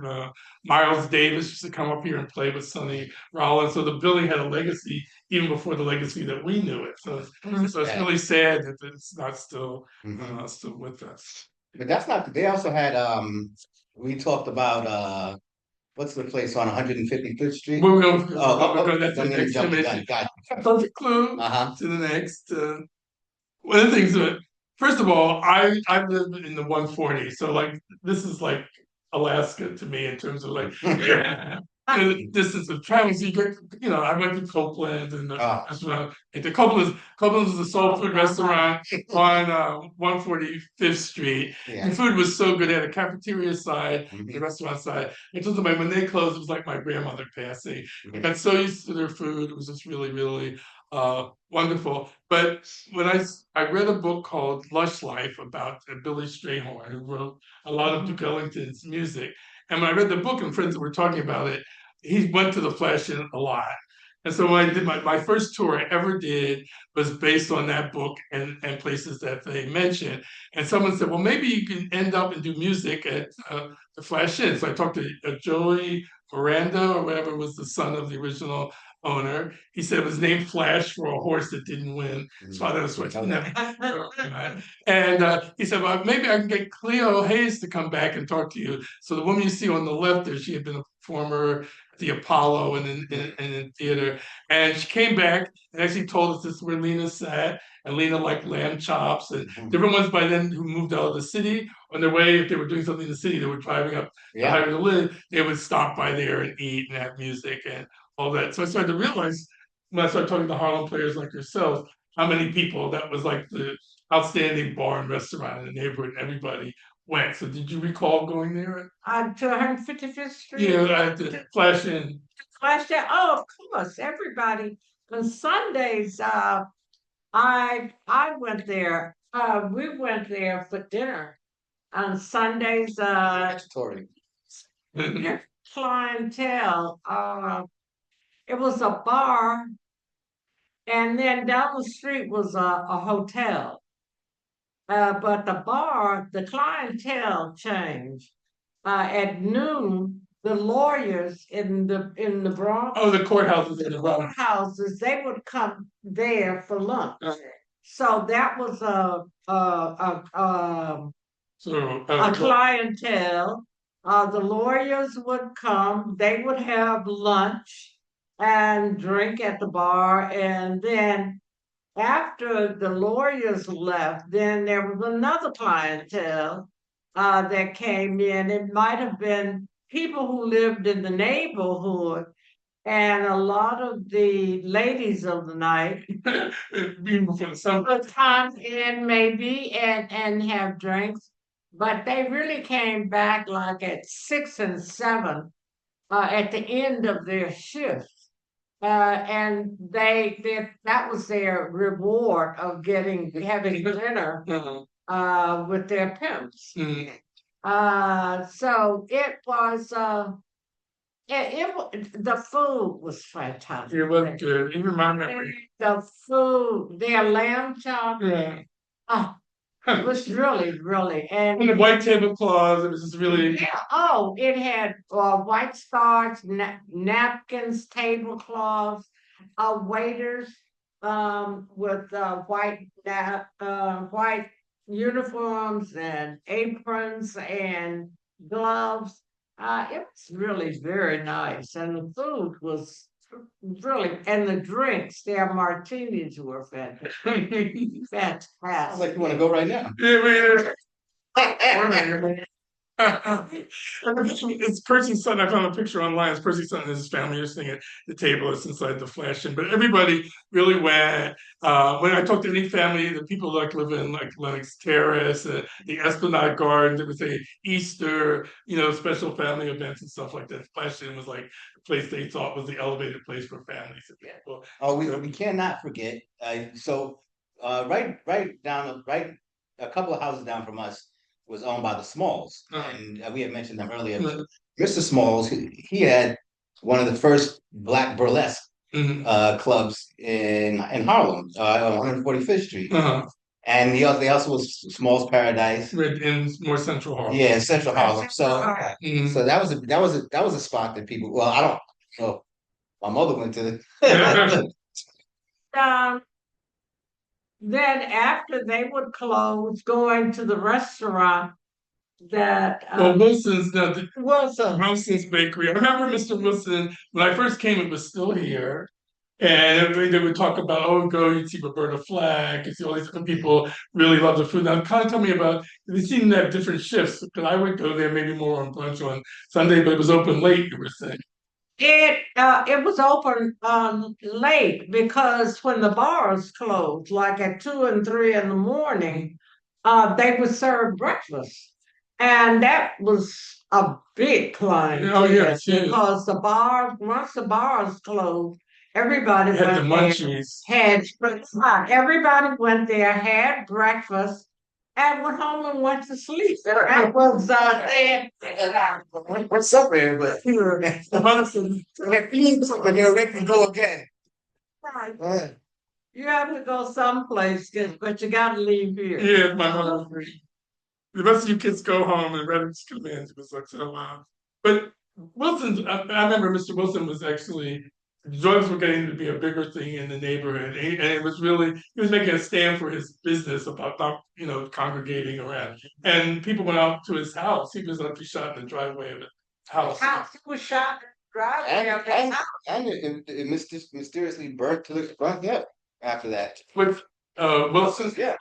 Miles Davis used to come up here and play with Sonny Rollins. So the building had a legacy even before the legacy that we knew it. So it's Yeah. really sad that it's not still Mhm. still with us. But that's not, they also had, we talked about, what's the place on 155th Street? We'll go, that's the Don't even next jump the image. gun. Got That's a clue Uh-huh. to the next. One of the things that, first of all, I live in the 140, so like this is like Alaska to me in terms of like the distance of travel. So you get, I went to Copeland and the Oh. restaurant. And the Copeland is a soul food restaurant on 145th Street. Yeah. The food was so good. They had a cafeteria side, Mhm. the restaurant side. It was like when they closed, it was like my grandmother passing. I got so used to their food. It was just really, really wonderful. But when I read a book called Lush Life about Billy Strayhorn, who wrote a lot of Duke Ellington's music. And when I read the book and friends that were talking about it, he went to the Flash Inn a lot. And so when I did my first tour I ever did was based on that book and places that they mentioned. And someone said, well, maybe you can end up and do music at the Flash Inn. So I talked to Joey Miranda or whatever was the son of the original owner. He said it was named Flash for a horse that didn't win. His father was switching them. And he said, well, maybe I can get Cleo Hayes to come back and talk to you. So the woman you see on the left there, she had been a performer at the Apollo and in theater. And she came back and actually told us this is where Lena sat. And Lena liked lamb chops and different ones by then who moved out of the city. On their way, if they were doing something in the city, they were driving up to hire to live, they would stop by there and eat and have music and all that. So I started to realize when I started talking to Harlem players like yourself, how many people that was like the outstanding bar and restaurant in the neighborhood, and everybody went. So did you recall going there? To 155th Street? Yeah, I had to flash in. Flash that. Oh, of course, everybody. On Sundays, I went there. We went there for dinner. On Sundays, Statutory. clientele. It was a bar, and then down the street was a hotel. But the bar, the clientele changed. At noon, the lawyers in the Bronx, Oh, the courthouses in the Bronx. courthouses, they would come there for lunch. So that was So a clientele. The lawyers would come, they would have lunch and drink at the bar, and then after the lawyers left, then there was another clientele that came in. It might have been people who lived in the neighborhood, and a lot of the ladies of the night would come in maybe and have drinks. but they really came back like at 6 and 7 at the end of their shift. And that was their reward of having dinner with their pimps. So it was the food was fantastic. It was good. Even my memory. The food, their lamb chop. Yeah. Oh, it was really, really, And the white tablecloths, it was just really. yeah. Oh, it had white starch, napkins, tablecloths, waiters with white uniforms and aprons and gloves. It was really very nice, and the food was really, and the drinks, their martinis were fantastic. Sounds like you want to go right now. Yeah, it's Percy's son. I found a picture online. It's Percy's son and his family are sitting at the table. It's inside the flash. But everybody really went. When I talked to any family, the people like live in like Lenox Terrace, the Esplanade Gardens, it would say Easter, special family events and stuff like that. Flash Inn was like the place they thought was the elevated place for families. Oh, we cannot forget. Right down, a couple of houses down from us was owned by the Smalls, and we had mentioned them earlier. Mr. Smalls, he had one of the first black burlesque clubs in Harlem, on 145th Street, and they also was Smalls Paradise in more central Harlem. Yeah, in Central Harlem. So that was a spot that people. Well, I don't know. My mother went to. Then after they would close, going to the restaurant that Wilson's Bakery. I remember Mr. Wilson when I first came. It was still here, and they would talk about, go, you'd see Roberta Flack, you see all these different people really love the food. Now, kind of tell me about. They seem to have different shifts because I would go there maybe more on brunch on Sunday, but it was open late. You were saying. It was open late because when the bars closed, like at 2 and 3 in the morning, they would serve breakfast, and that was a big climb. Oh yeah, because once the bars closed, everybody had the munchies. Everybody went there, had breakfast, and went home and went to sleep. It was What's up, everybody? The mother said, when you're ready to go again. Right. You have to go someplace, but you got to leave here. Yeah, my mother. The rest of you kids go home, and Reddick's commands was like so loud. But Wilson's, I remember Mr. Wilson was actually. Drugs were getting to be a bigger thing in the neighborhood, and it was really he was making a stand for his business about not congregating around. And people went out to his house. He was like shot in the driveway of his house. He was shot in the driveway of his house, and it mysteriously burnt to the front. Yeah, after that with Wilson's. Yeah,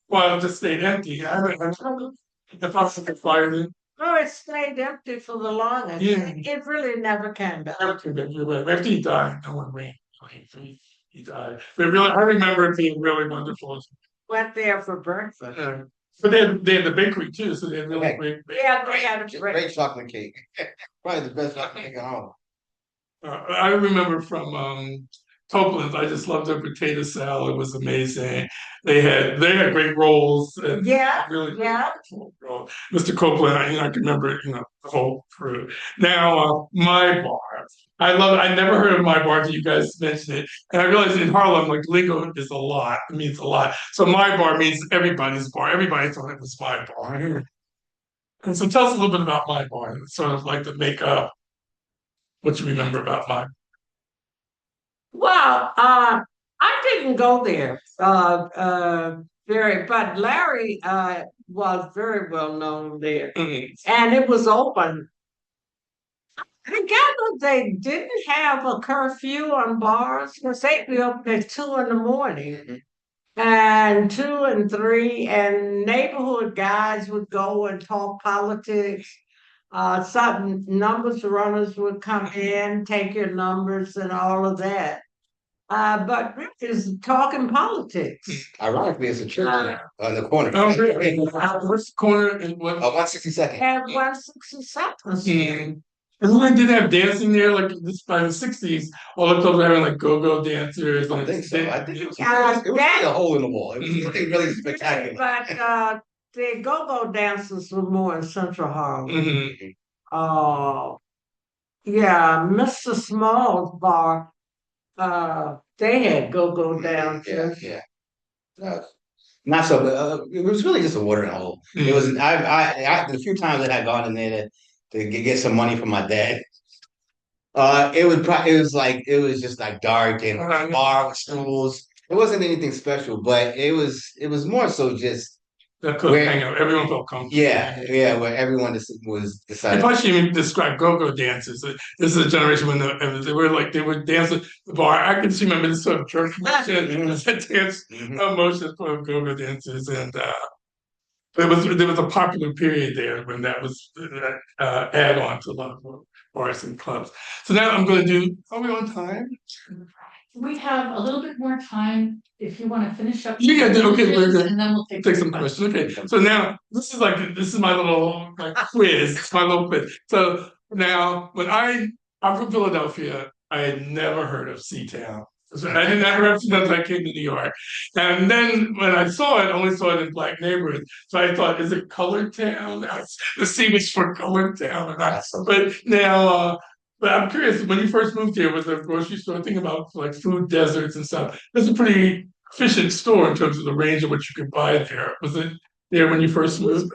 well, it just stayed empty. I don't know if I was fired in. No, it stayed empty for the longest. Yeah. It really never came back. After he died, no one ran. He died. But really, I remember it being really wonderful. Went there for breakfast. But they had the bakery too, so they had really great. Yeah, they had a great chocolate cake. Probably the best chocolate cake at home. I remember from Copeland's. I just loved their potato salad. It was amazing. They had great rolls. Really. Mr. Copeland, I can remember the whole crew. Now, my bar. I love it. I never heard of my bar until you guys mentioned it. And I realized in Harlem, like lingo is a lot. It means a lot. So my bar means everybody's bar. Everybody thought it was my bar. And so tell us a little bit about my bar. Sort of like to make up what you remember about my bar. Well, I didn't go there but Larry was very well known there, and it was open. I gather they didn't have a curfew on bars because they'd be open at 2 in the morning, and 2 and 3, and neighborhood guys would go and talk politics. Certain numbers runners would come in, take your numbers, and all of that. But Rick is talking politics. Ironically, it's a church on the corner. Oh, really? What's the corner and what? 162nd. At 162nd. And when did they have dancing there? Like this by the '60s, all the clubs were having like go-go dancers. I think so. I think it was that- really a hole in the wall. It was really, really spectacular. But the go-go dancers were more in Central Harlem. Mhm. Yeah, Mr. Small's bar, they had go-go dancers. Yeah. Not so, it was really just a watering hole. It was, the few times that I had gone in there to get some money from my dad, it was just like dark and bar with stools. It wasn't anything special, but it was more so just That could hang out. Everyone felt comfortable. yeah, where everyone was And decided. plus, you even describe go-go dances. This is a generation when they would dance at the bar. I can see remember this sort of church motion, dance motion for go-go dancers, and there was a popular period there when that was add on to a lot of bars and clubs. So now I'm going to do. Are we on time? We have a little bit more time if you want to finish up. Yeah, okay, we're good. And then we'll Take some questions. Okay, so now this is my little quiz. It's my little quiz. So now I'm from Philadelphia, I had never heard of Seatown. So I didn't ever have until I came to New York. And then when I saw it, I only saw it in black neighborhoods. So I thought, is it Colored Town? The C was for Colored Town or not. But now but I'm curious, when you first moved here, was there a grocery store? Thinking about like food deserts and stuff. It's a pretty efficient store in terms of the range of what you could buy there. Was it there when you first moved?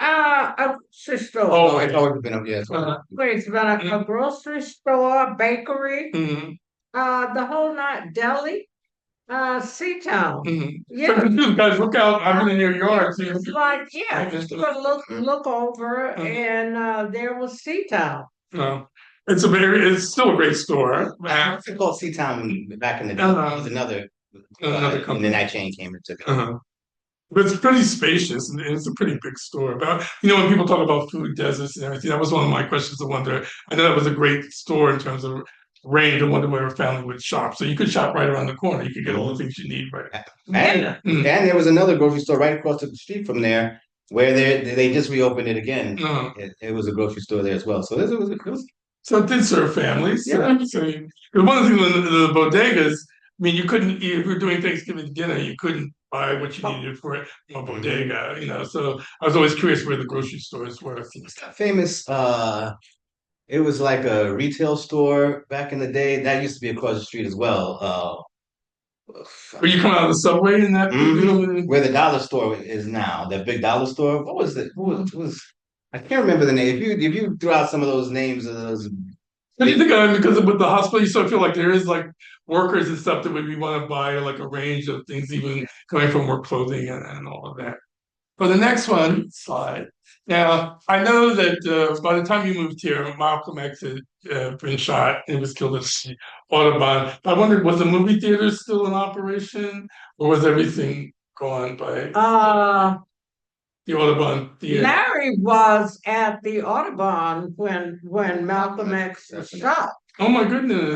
A grocery store. Oh, It's always been up, yeah. It's been a grocery store, bakery, the whole night, deli, Seatown. Yeah. So, guys, look out! I'm in your yard. So It's like, yeah, just look over, and there was Seatown. No, it's still a great store. It's called Seatown back in the day. It was another company. And then that chain came and took it. But it's pretty spacious and it's a pretty big store. But when people talk about food deserts and everything, that was one of my questions to wonder. I know that was a great store in terms of range. I wonder where a family would shop. So you could shop right around the corner. You could get all the things you need right. And there was another grocery store right across the street from there where they just reopened it again. It was a grocery store there as well. So it was so it did serve families. So one of the things with the bodegas, I mean, you couldn't, if you're doing Thanksgiving dinner, you couldn't buy what you needed for a bodega, So I was always curious where the grocery stores were. Famous, it was like a retail store back in the day. That used to be across the street as well. Were you coming out of the subway in that? Where the dollar store is now, that big dollar store. What was it? I can't remember the name. If you threw out some of those names of those. What do you think of it? Because with the hospital, you sort of feel like there is like workers and stuff that we want to buy like a range of things, even coming from work clothing and all of that. For the next slide. Now, I know that by the time you moved here, Malcolm X had been shot and was killed at the Audubon. I wondered, was the movie theater still in operation or was everything gone by the Audubon theater? Larry was at the Audubon when Malcolm X was shot. Oh my goodness.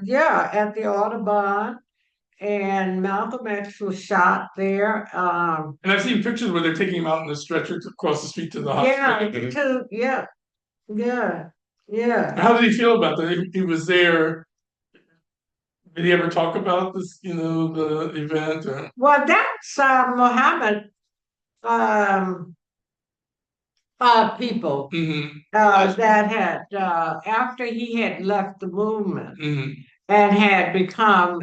Yeah, at the Audubon. And Malcolm X was shot there. And I've seen pictures where they're taking him out in the stretcher across the street to the hospital. Yeah. How did he feel about that? He was there. Did he ever talk about this, the event? Or? Well, that's Muhammad people that had after he had left the movement and had become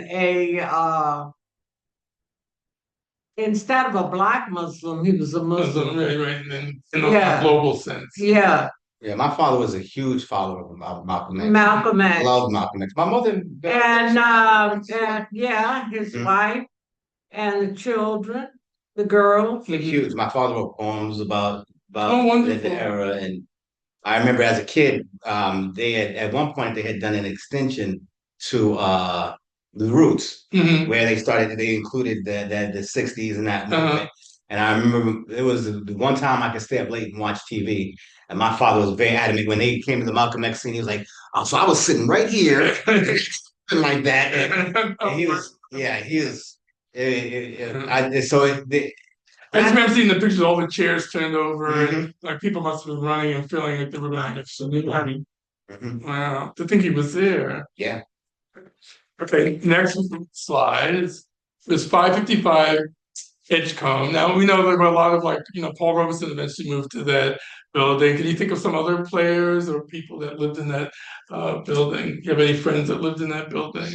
instead of a black Muslim, he was a Muslim. Right, in a global sense. Yeah. Yeah, my father was a huge follower of Malcolm X. Malcolm X. Loved Malcolm X. My mother and his wife and the children, the girls. Huge. My father wrote poems about wonderful. the era, and I remember as a kid, they had at one point they had done an extension to the Roots, where they included the '60s and that movement. And I remember it was the one time I could stay up late and watch TV. And my father was very adamant when they came to the Malcolm X scene. He was like, "Oh, so I was sitting right here like that. And he was, I just remember seeing the pictures, all the chairs turned over, Mhm. and like people must have been running and feeling like they were going to get somebody. Mhm. Wow, to think he was there. Yeah. Okay, next slide is 555 Edgecombe. Now we know there were a lot of Paul Robeson eventually moved to that building. Can you think of some other players or people that lived in that building? Do you have any friends that lived in that building?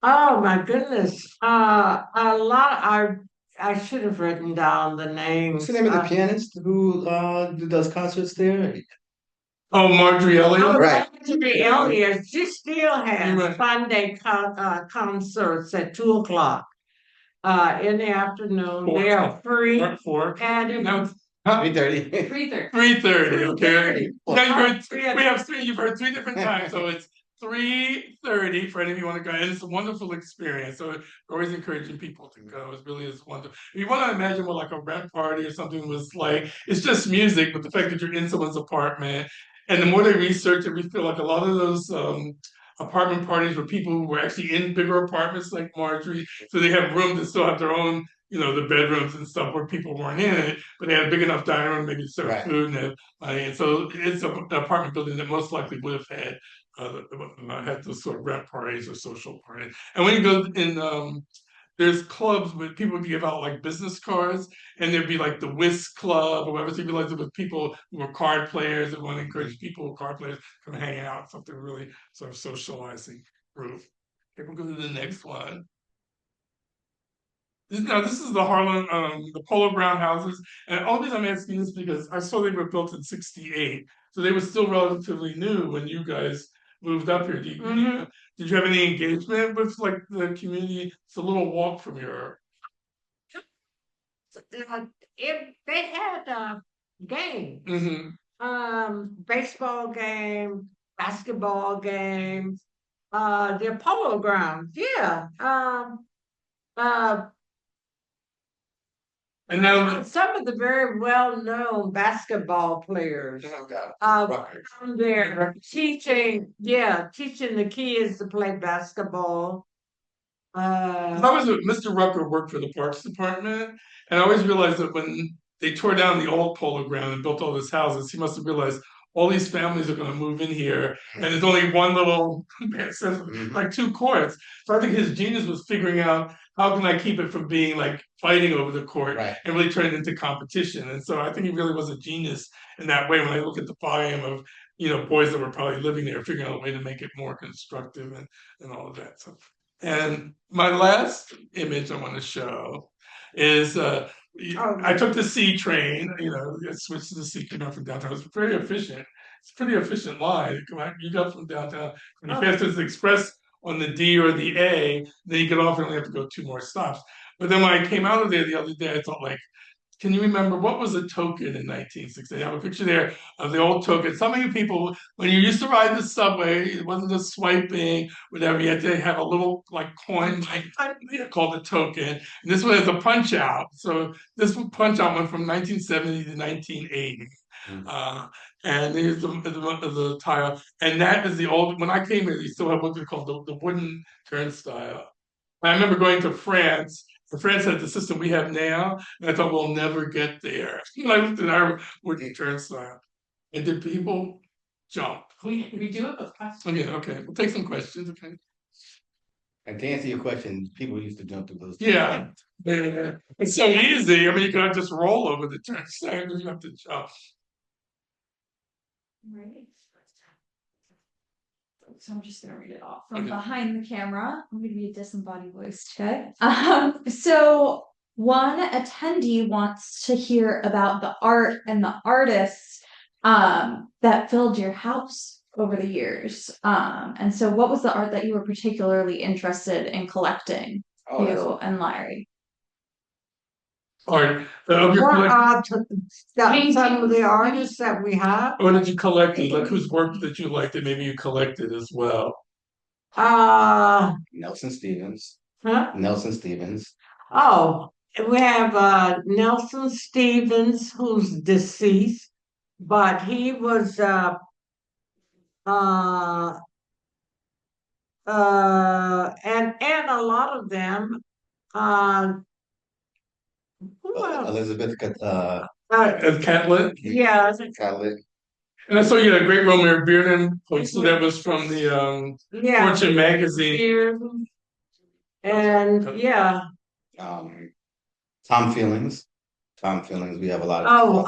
Oh my goodness. A lot. I should have written down the names. What's the name of the pianist who does concerts there? Oh, Marjorie Elliott? Right. Marjorie Elliott. She still has Right. Sunday concerts at 2 o'clock. In the afternoon. They are free. Four. And No, 3:30. 3:30. 3:30, okay. 3:30. Now you've heard three different times, so it's 3:30 for any of you want to go, and it's a wonderful experience. So we're always encouraging people to go. It really is wonderful. If you want to imagine what like a rent party or something was like, it's just music, but the fact that you're in someone's apartment, and the more they research it, we feel like a lot of those apartment parties were people who were actually in bigger apartments like Marjorie, so they have rooms that still have their own, the bedrooms and stuff where people weren't in it, but they had a big enough dining room, maybe to serve Right. food and so it's an apartment building that most likely would have had those sort of rent parties or social parties. And when you go in, there's clubs where people would give out like business cards, and there'd be like the whist club or whatever. So you realize it was people who were card players and want to encourage people who are card players to come hang out, something really sort of socializing group. Okay, we'll go to the next one. This is the Harlem, the Polo Ground houses. And all these I'm asking this because I saw they were built in '68. So they were still relatively new when you guys moved up here. Did you have any engagement with like the community? It's a little walk from your. They had a game. Baseball game, basketball games, the polo grounds. Yeah. And now some of the very well-known basketball players from there teaching the kids to play basketball. Mr. Rucker worked for the Parks Department, and I always realized that when they tore down the old polo ground and built all these houses, he must have realized all these families are going to move in here, and there's only one little like 2 courts. So I think his genius was figuring out how can I keep it from being like fighting over the court and really turn it into competition. And so I think he really was a genius in that way. When I look at the volume of boys that were probably living there, figuring out a way to make it more constructive and all of that. So. And my last image I want to show is I took the C train, I switched to the C train from downtown. It's very efficient. It's a pretty efficient line. You go from downtown pretty fast. There's the express on the D or the A, then you get off and only have to go 2 more stops. But then when I came out of there the other day, I thought like, can you remember what was a token in 1960? I have a picture there of the old token. Some of you people, when you used to ride the subway, it wasn't just swiping, whatever. You had to have a little like coin called a token. And this one is a punch out. So this punch out went from 1970 to 1980. And here's the tile. And that is the old, when I came here, you still have what we call the wooden turnstile. I remember going to France. France had the system we have now, and I thought we'll never get there. I looked at our wooden turnstile, and did people jump? We do have a question. Okay. We'll take some questions. Okay. And to answer your question, people used to jump through those. Yeah. It's so easy. I mean, you can just roll over the turnstile. You have to jump. Right. So I'm just gonna read it off from behind the camera. I'm gonna be a disembodied voice check. So one attendee wants to hear about the art and the artists that filled your house over the years. And so what was the art that you were particularly interested in collecting, you and Larry? Art. Some of the artists that we have. Or did you collect it? Like whose work that you liked that maybe you collected as well? Nelson Stevens. Huh? Nelson Stevens. Oh, we have Nelson Stevens, who's deceased, but he was and a lot of them, who else? Elizabeth, Catlett. Yeah, Catlett. And I saw you had a great Romeo Bearden poster that was from the yeah. Fortune magazine. Here. And yeah, Tom Feelings. Tom Feelings. We have a lot of.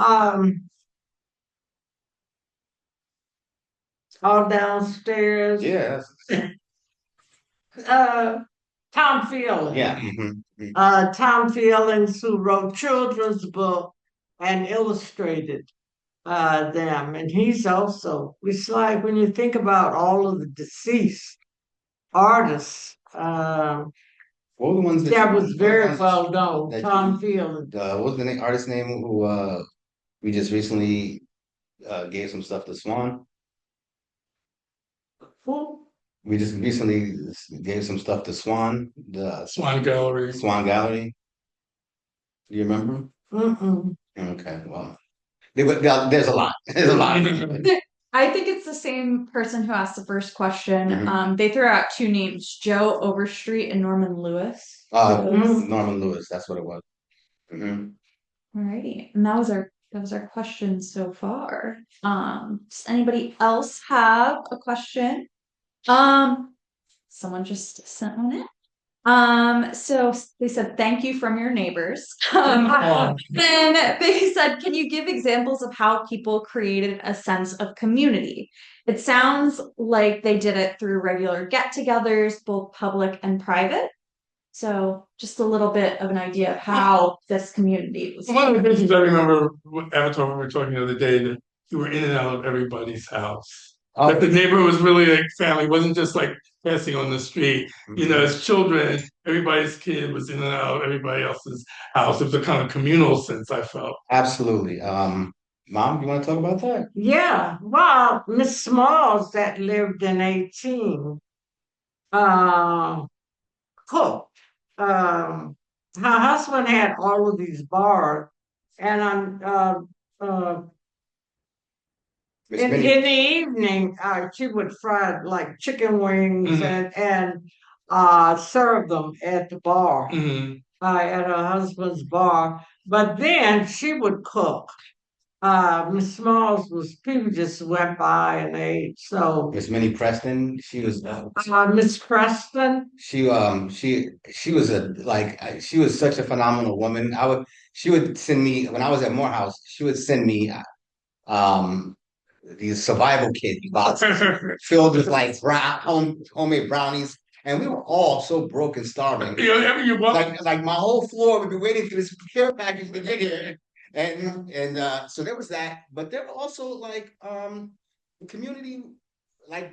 all downstairs. Yeah. Tom Feelings. Yeah. Tom Feelings, who wrote children's book and illustrated them. And he's also, it's like when you think about all of the deceased artists, What were the ones that was very well known. Tom Feelings. What was the artist name who we just recently gave some stuff to Swan? Who? We just recently gave some stuff to Swan, the Swan Gallery. Swan Gallery. Do you remember? Mm-mm. Okay, well, there's a lot. There's a lot. I think it's the same person who asked the first question. Mhm. They threw out two names, Joe Overstreet and Norman Lewis. Norman Lewis, that's what it was. Alrighty, and that was our question so far. Does anybody else have a question? Someone just sent one in. So they said, thank you from your neighbors. Then they said, can you give examples of how people created a sense of community? It sounds like they did it through regular get-togethers, both public and private. So just a little bit of an idea of how this community was. One of the things I remember, Avatar, we were talking the other day, that you were in and out of everybody's house. That the neighborhood was really like family. It wasn't just like passing on the street. You know, as children, everybody's kid was in and out of everybody else's house. It was a kind of communal sense, I felt. Absolutely. Mom, you want to talk about that? Yeah, well, Miss Smalls that lived in 18, cooked. Her husband had all of these bars, and in the evening, she would fry like chicken wings and serve them at the bar, at her husband's bar. But then she would cook. Miss Smalls people just went by and ate. So Miss Minnie Preston, she was Miss Preston. she was she was such a phenomenal woman. She would send me when I was at Morehouse, she would send me these survival kit boxes filled with like homemade brownies. And we were all so broke and starving. Like my whole floor would be waiting for this care package to get here. And so there was that, but there were also like the community, like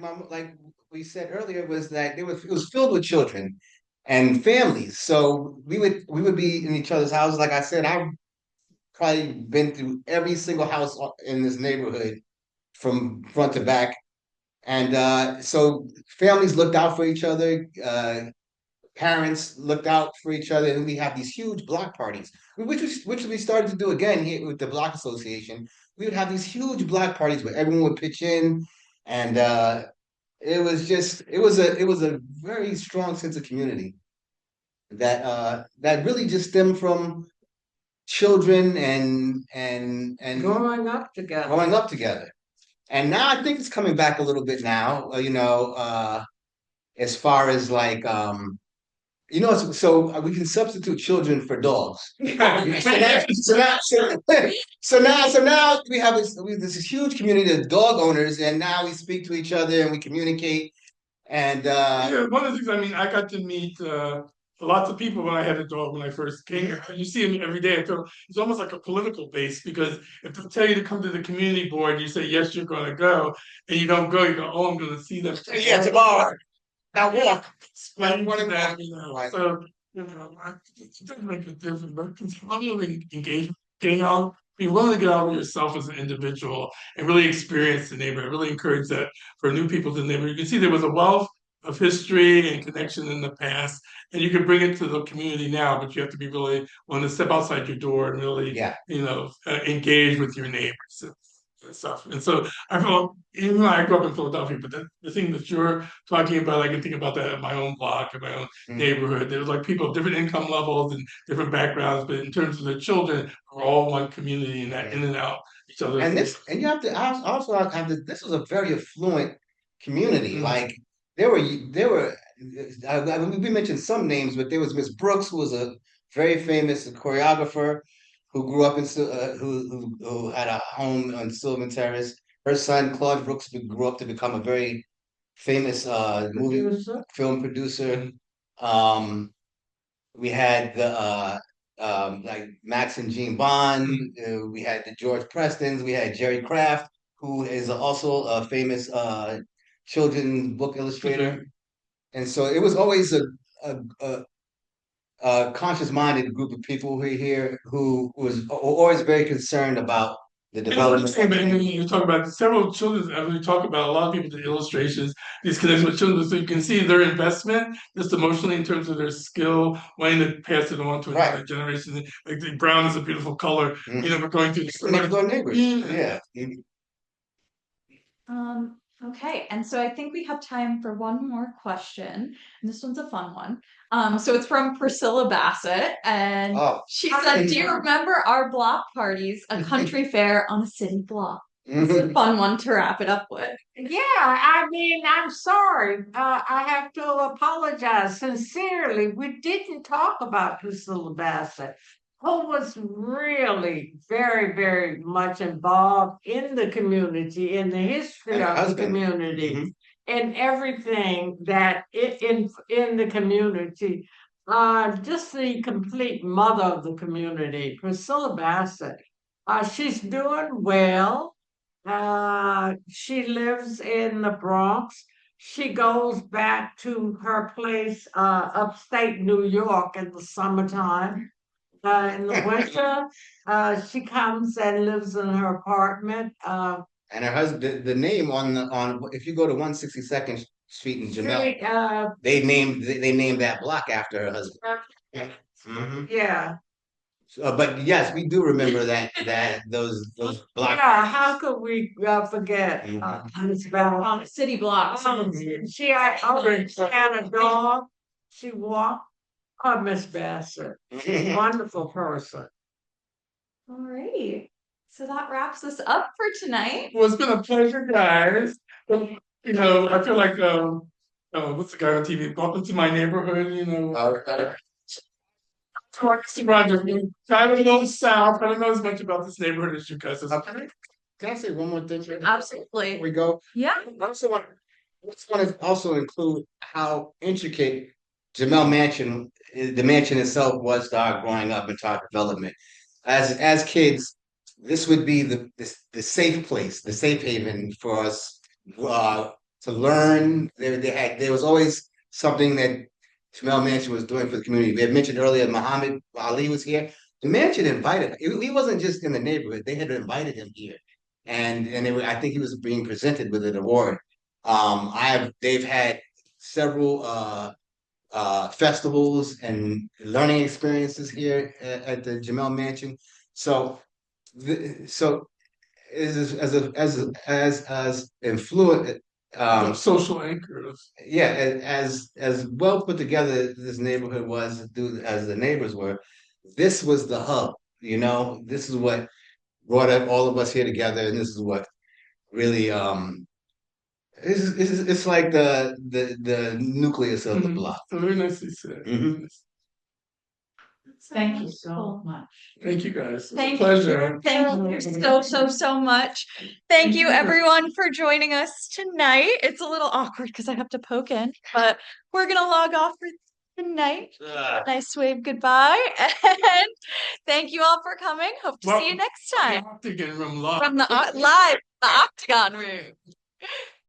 we said earlier, was that it was filled with children and families. So we would be in each other's houses. Like I said, I've probably been through every single house in this neighborhood from front to back. And so families looked out for each other, parents looked out for each other, and we have these huge block parties, which we started to do again here with the Block Association. We would have these huge block parties where everyone would pitch in, and it was a very strong sense of community that really just stemmed from children and growing up together. And now I think it's coming back a little bit now, as far as like, so we can substitute children for dogs. So now we have this huge community of dog owners, and now we speak to each other and we communicate. And one of the things, I mean, I got to meet lots of people when I had a dog when I first came here. You see them every day. It's almost like a political base, because if they tell you to come to the community board, you say, yes, you're going to go, and you don't go, you go, oh, I'm going to see them. Yeah, tomorrow. Now walk. Explain that, So, it doesn't make a difference, but it's really engagement, getting out, being willing to get out of yourself as an individual and really experience the neighborhood. I really encourage that for new people to the neighborhood. You can see there was a wealth of history and connection in the past, and you can bring it to the community now, but you have to be really willing to step outside your door and really, engage with your neighbors. and stuff. And so I feel, even though I grew up in Philadelphia, but the thing that you're talking about, I can think about that in my own block, in my own neighborhood. There was like people of different income levels and different backgrounds, but in terms of their children, we're all one community and that in and out each other. And you have to also have to, this was a very affluent community. Like there were we mentioned some names, but there was Miss Brooks, who was a very famous choreographer who grew up in who had a home on Sylvan Terrace. Her son Claude Brooks grew up to become a very famous movie film producer. We had the like Max and Jean Bond. We had the George Prestons. We had Jerry Craft, who is also a famous children's book illustrator. And so it was always a conscious-minded group of people who were here who was always very concerned about the development. And you talk about several children, and we talk about a lot of people did illustrations, these connections with children, so you can see their investment just emotionally in terms of their skill, wanting to pass it on to another generation. Like the brown is a beautiful color, you know, we're going through the next door neighbors. Yeah. Okay, and so I think we have time for one more question, and this one's a fun one. So it's from Priscilla Bassett, and she said, "Do you remember our block parties, a country fair on a city block?" It's a fun one to wrap it up with. Yeah, I mean, I'm sorry. I have to apologize sincerely. We didn't talk about Priscilla Bassett, who was really very, very much involved in the community, in the history of the community, and everything that in the community. Just the complete mother of the community, Priscilla Bassett. She's doing well. She lives in the Bronx. She goes back to her place, upstate New York in the summertime. In the winter, she comes and lives in her apartment. And her husband, the name on if you go to 162nd Street in Jamel, they named that block after her husband. Yeah. But yes, we do remember that those blocks. Yeah, how could we forget? It's about city blocks. She had a dog. She walked. Oh, Miss Bassett, wonderful person. All right. So that wraps us up for tonight. Well, it's been a pleasure, guys. You know, I feel like what's the guy on TV? Welcome to my neighborhood. You know, Roger, I don't know south. I don't know as much about this neighborhood as you guys. Can I say one more thing? Absolutely. Before we go. Yeah. I also want to also include how intricate Jumel Mansion, the mansion itself, was to our growing up and to our development. As kids, this would be the safe place, the safe haven for us to learn. There was always something that Jumel Mansion was doing for the community. We had mentioned earlier, Muhammad Ali was here. The mansion invited him. He wasn't just in the neighborhood; they had invited him here, and I think he was being presented with an award. They've had several festivals and learning experiences here at the Jumel Mansion. So as influent social anchors. Yeah, as well put together this neighborhood was, as the neighbors were, this was the hub. You know, this is what brought up all of us here together, and this is what really it's like the nucleus of the block. Very nicely said. Thank you so much. Thank you, guys. Thank Pleasure. Thank you so much. Thank you everyone for joining us tonight. It's a little awkward because I have to poke in, but we're gonna log off for tonight. Nice wave goodbye, and thank you all for coming. Hope to see you next time. Octagon room live. From the live, the Octagon room.